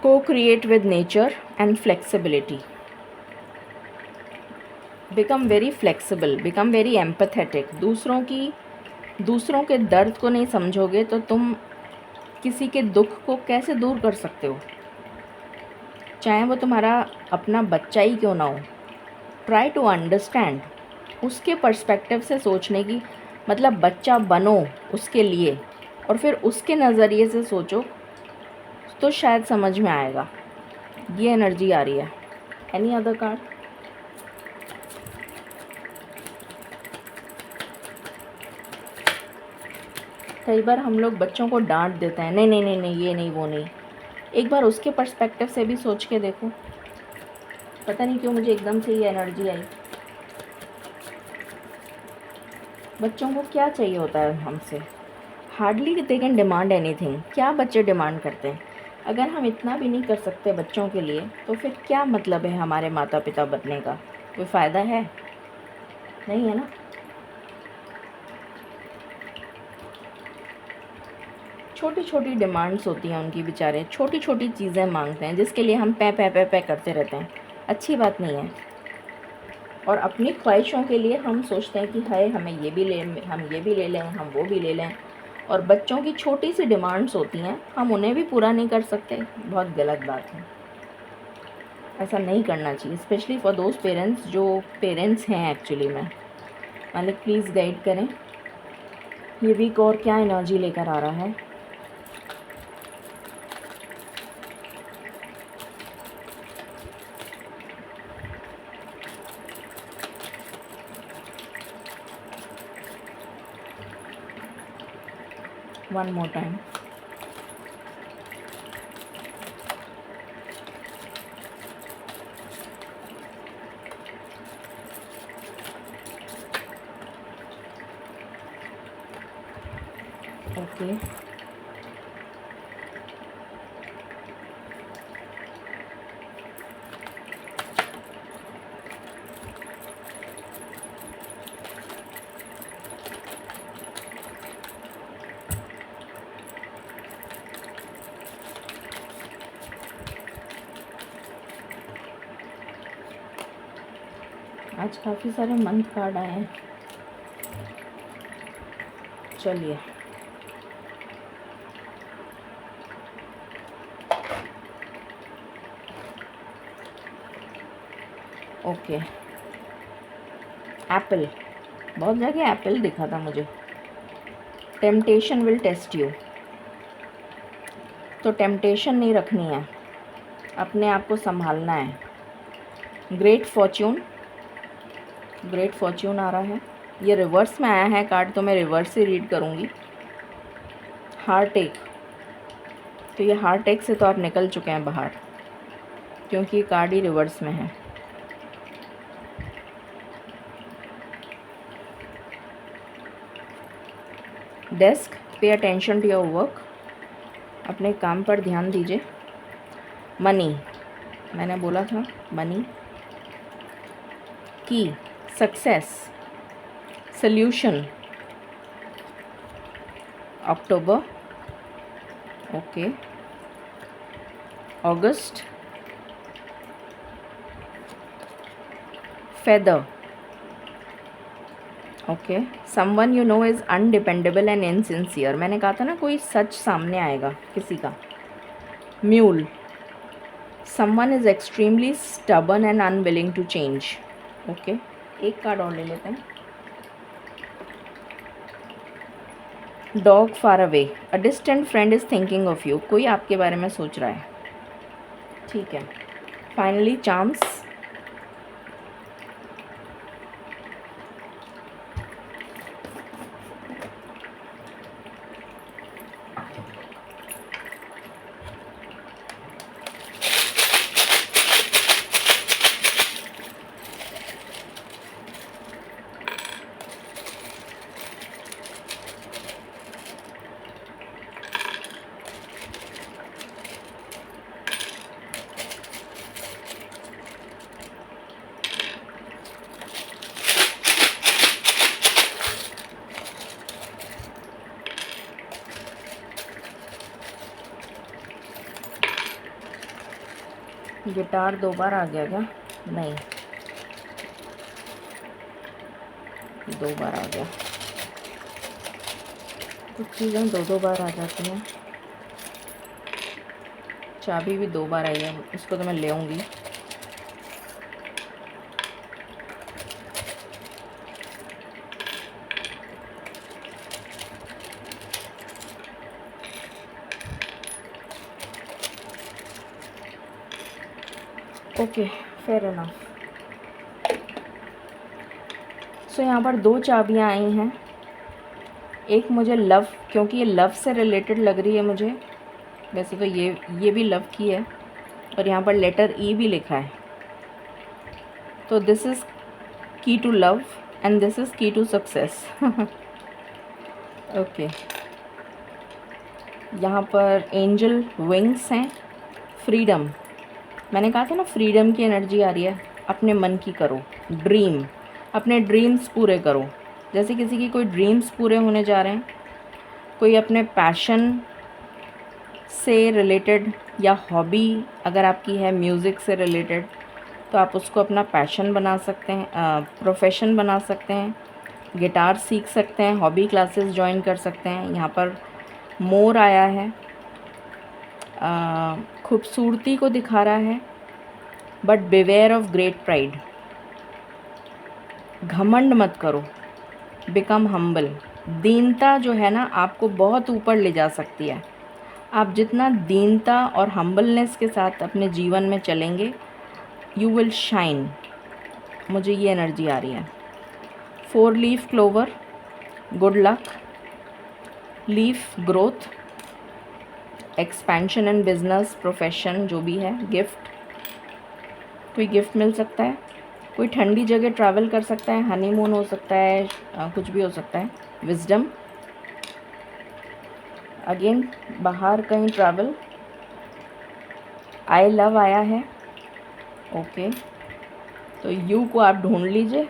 Co-create with nature and flexibility. Become very flexible, become very empathetic. दूसरों के दर्द को नहीं समझोगे तो तुम किसी के दुख को कैसे दूर कर सकते हो, चाहे वो तुम्हारा अपना बच्चा ही क्यों ना हो। ट्राई टू अंडरस्टैंड, उसके पर्सपेक्टिव से सोचने की, मतलब बच्चा बनो उसके लिए और फिर उसके नज़रिए से सोचो, तो शायद समझ में आएगा। ये एनर्जी आ रही है। Any other card? कई बार हम लोग बच्चों को डांट देते हैं, नहीं नहीं नहीं नहीं, ये नहीं वो नहीं। एक बार उसके पर्सपेक्टिव से भी सोच के देखो। पता नहीं क्यों मुझे एकदम से ये एनर्जी आई। बच्चों को क्या चाहिए होता है हमसे? Hardly they can demand anything. क्या बच्चे डिमांड करते हैं? अगर हम इतना भी नहीं कर सकते बच्चों के लिए, तो फिर क्या मतलब है हमारे माता पिता बनने का? कोई फ़ायदा है? नहीं है ना। छोटी छोटी डिमांड्स होती हैं उनकी, बेचारे छोटी छोटी चीज़ें मांगते हैं जिसके लिए हम पै करते रहते हैं। अच्छी बात नहीं है। और अपनी ख्वाहिशों के लिए हम सोचते हैं कि हाय हम ये भी ले लें, हम वो भी ले लें। और बच्चों की छोटी सी डिमांड्स होती हैं, हम उन्हें भी पूरा नहीं कर सकते। बहुत गलत बात है, ऐसा नहीं करना चाहिए। स्पेशली फॉर दोज पेरेंट्स जो पेरेंट्स हैं एक्चुअली में। मालिक प्लीज़ गाइड करें ये वीक और क्या एनर्जी लेकर आ रहा है। One more time. ओके, आज काफ़ी सारे मंथ कार्ड आए हैं। चलिए, ओके, एप्पल, बहुत जगह एप्पल दिखा था मुझे। टेम्पटेशन विल टेस्ट यू, तो टेम्पटेशन नहीं रखनी है, अपने आप को संभालना है। ग्रेट फॉर्च्यून, ग्रेट फॉर्च्यून आ रहा है, ये रिवर्स में आया है कार्ड, तो मैं रिवर्स से रीड करूँगी। हार्ट एक, तो ये हार्ट एक से तो आप निकल चुके हैं बाहर, क्योंकि ये कार्ड ही रिवर्स में है। Desk, pay attention to your work, अपने काम पर ध्यान दीजिए। मनी, मैंने बोला था money. Key, success, solution, October, okay, August, feather, okay, someone you know is undependable and insincere, मैंने कहा था ना कोई सच सामने आएगा किसी का। Mule, someone is extremely stubborn and unwilling to change, okay. एक कार्ड और ले लेते हैं। Dog far away, a distant friend is thinking of you, कोई आपके बारे में सोच रहा है, ठीक है। फाइनली चार्म्स, गिटार 2 बार आ गया क्या? नहीं, 2 बार आ गया। कुछ चीज़ें 2 बार आ जाती हैं। चाबी भी 2 बार आई है, इसको तो मैं ले आऊँगी। Okay, fair enough. सो यहाँ पर 2 चाबियाँ आई हैं। एक मुझे लव, क्योंकि ये लव से रिलेटेड लग रही है मुझे, वैसे तो ये भी लव की है, और यहाँ पर लेटर ई भी लिखा है। तो this is key to love and this is key to success. Okay, यहाँ पर एंजल विंग्स हैं। फ्रीडम, मैंने कहा था ना फ्रीडम की एनर्जी आ रही है। अपने मन की करो, ड्रीम, अपने ड्रीम्स पूरे करो। जैसे किसी की कोई ड्रीम्स पूरे होने जा रहे हैं, कोई अपने पैशन से रिलेटेड या हॉबी अगर आपकी है म्यूज़िक से रिलेटेड, तो आप उसको अपना पैशन बना सकते हैं, प्रोफेशन बना सकते हैं। गिटार सीख सकते हैं, हॉबी क्लासेस ज्वाइन कर सकते हैं। यहाँ पर मोर आया है, खूबसूरती को दिखा रहा है, but beware of great pride, घमंड मत करो, बिकम हम्बल। दीनता जो है ना आपको बहुत ऊपर ले जा सकती है। आप जितना दीनता और हम्बलनेस के साथ अपने जीवन में चलेंगे, यू विल शाइन, मुझे ये एनर्जी आ रही है। 4 leaf clover, good luck, leaf growth, expansion in business, profession, जो भी है। गिफ्ट, कोई गिफ्ट मिल सकता है, कोई ठंडी जगह ट्रैवल कर सकता है, हनीमून हो सकता है, कुछ भी हो सकता है। विजडम, अगेन बाहर कहीं ट्रैवल। आई लव आया है, ओके, तो यू को आप ढूंढ लीजिए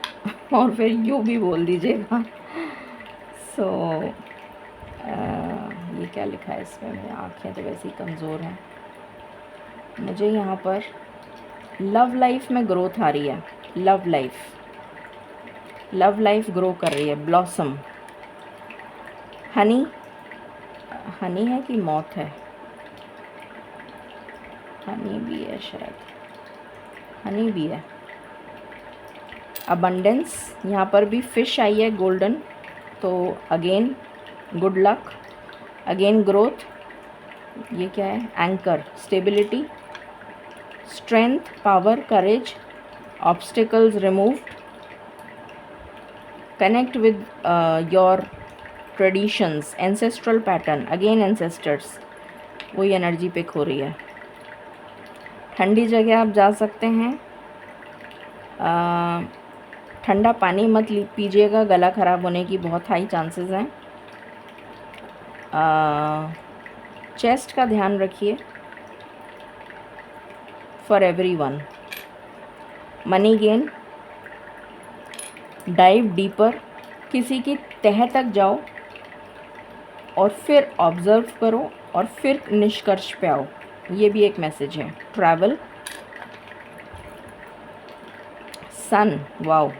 और फिर यू भी बोल दीजिएगा। सो ये क्या लिखा है इसमें, मेरी आँखें तो वैसे ही कमज़ोर हैं। मुझे यहाँ पर लव लाइफ में ग्रोथ आ रही है। लव लाइफ ग्रो कर रही है। ब्लॉसम, हनी, हनी है कि मौत है? हनी भी है शायद, हनी भी है। अबंडेंस, यहाँ पर भी फिश आई है गोल्डन, तो again good luck, again growth, ये क्या है, anchor, stability, strength, power, courage, obstacles removed, connect with your traditions, ancestral pattern, again ancestors, वही एनर्जी पिक हो रही है। ठंडी जगह आप जा सकते हैं, ठंडा पानी मत पीजिएगा, गला ख़राब होने की बहुत हाई चांसेस हैं। चेस्ट का ध्यान रखिए for everyone. Money gain, dive deeper, किसी की तह तक जाओ और फिर ऑब्ज़र्व करो और फिर निष्कर्ष पे आओ, ये भी एक मैसेज है। ट्रैवल, सन, वाओ,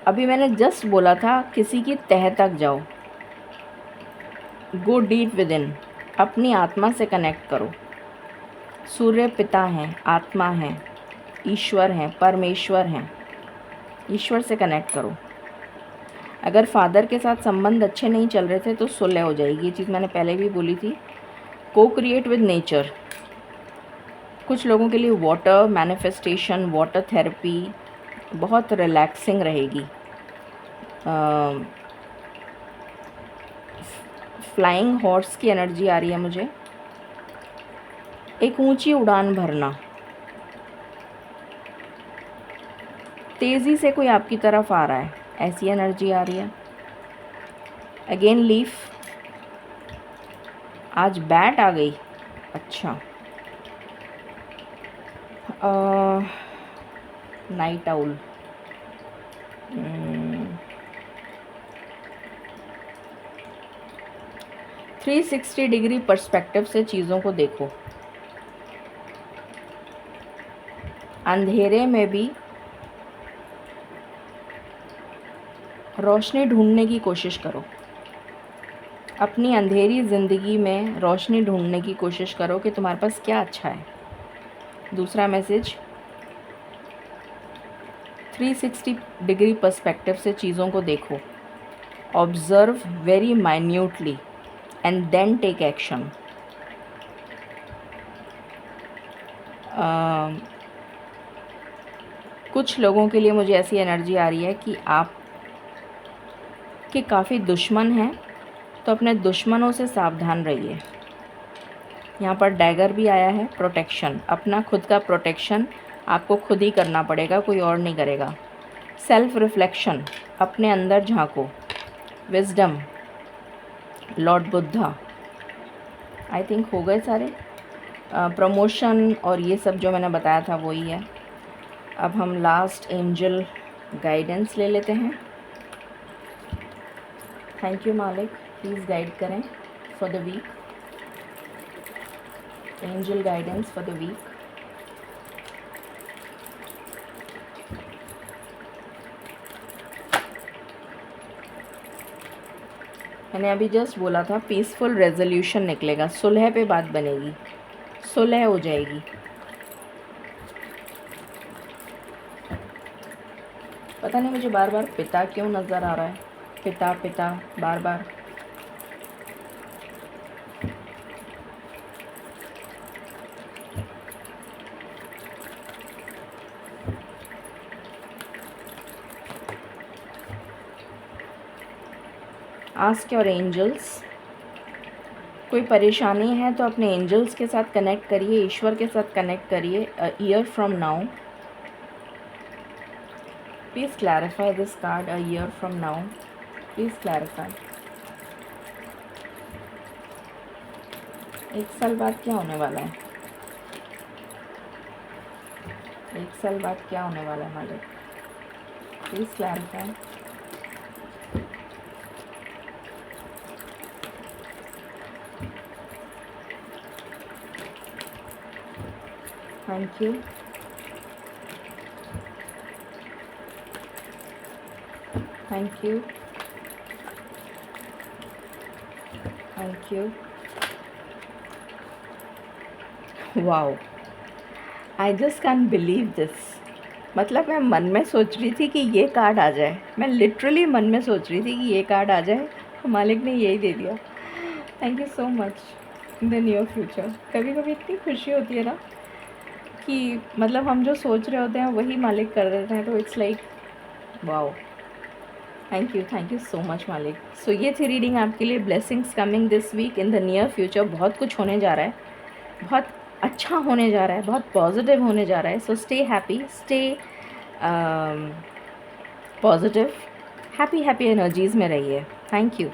अभी मैंने जस्ट बोला था किसी की तह तक जाओ, गो डीप विद इन, अपनी आत्मा से कनेक्ट करो। सूर्य पिता हैं, आत्मा हैं, ईश्वर हैं, परमेश्वर हैं, ईश्वर से कनेक्ट करो। अगर फादर के साथ संबंध अच्छे नहीं चल रहे थे तो सुलह हो जाएगी, ये चीज़ मैंने पहले भी बोली थी। को क्रिएट विद नेचर, कुछ लोगों के लिए वाटर मैनिफेस्टेशन, वाटर थेरेपी बहुत रिलैक्सिंग रहेगी। फ्लाइंग हॉर्स की एनर्जी आ रही है मुझे, एक ऊंची उड़ान भरना, तेज़ी से कोई आपकी तरफ आ रहा है, ऐसी एनर्जी आ रही है। अगेन लीफ, आज बैट आ गई, अच्छा। नाइट आउल, 360 डिग्री पर्सपेक्टिव से चीज़ों को देखो, अंधेरे में भी रोशनी ढूंढने की कोशिश करो, अपनी अंधेरी ज़िंदगी में रोशनी ढूंढने की कोशिश करो कि तुम्हारे पास क्या अच्छा है। दूसरा मैसेज, 360 डिग्री पर्सपेक्टिव से चीज़ों को देखो, observe very minutely and then take action. कुछ लोगों के लिए मुझे ऐसी एनर्जी आ रही है कि आप के काफ़ी दुश्मन हैं, तो अपने दुश्मनों से सावधान रहिए। यहाँ पर डैगर भी आया है, प्रोटेक्शन, अपना खुद का प्रोटेक्शन आपको खुद ही करना पड़ेगा, कोई और नहीं करेगा। सेल्फ रिफ्लेक्शन, अपने अंदर झांको। Wisdom, lord Buddha, I think हो गए सारे। प्रमोशन और ये सब जो मैंने बताया था वही है। अब हम लास्ट एंजल गाइडेंस ले लेते हैं। थैंक यू मालिक, प्लीज़ गाइड करें for the week, angel guidance for the week. मैंने अभी जस्ट बोला था पीसफुल रेजोल्यूशन निकलेगा, सुलह पे बात बनेगी, सुलह हो जाएगी। पता नहीं मुझे बार बार पिता क्यों नज़र आ रहा है, पिता पिता बार बार। आस्क योर एंजल्स, कोई परेशानी है तो अपने एंजल्स के साथ कनेक्ट करिए, ईश्वर के साथ कनेक्ट करिए। Year from now, please clarify this card, a year from now, please clarify. 1 साल बाद क्या होने वाला है, 1 साल बाद क्या होने वाला है मालिक, please clarify. Thank you, thank you, thank you. Wow, I just can't believe this. मतलब मैं मन में सोच रही थी कि ये कार्ड आ जाए, मैं लिटरली मन में सोच रही थी कि ये कार्ड आ जाए, मालिक ने यही दे दिया। Thank you so much. In the near future कभी कभी इतनी खुशी होती है ना कि मतलब हम जो सोच रहे होते हैं वही मालिक कर देते हैं, तो it's like wow. Thank you so much मालिक। सो ये थी रीडिंग आपके लिए। Blessings coming this week in the near future. बहुत कुछ होने जा रहा है, बहुत अच्छा होने जा रहा है, बहुत पॉजिटिव होने जा रहा है। So stay happy, stay positive, happy energies में रहिए। Thank you.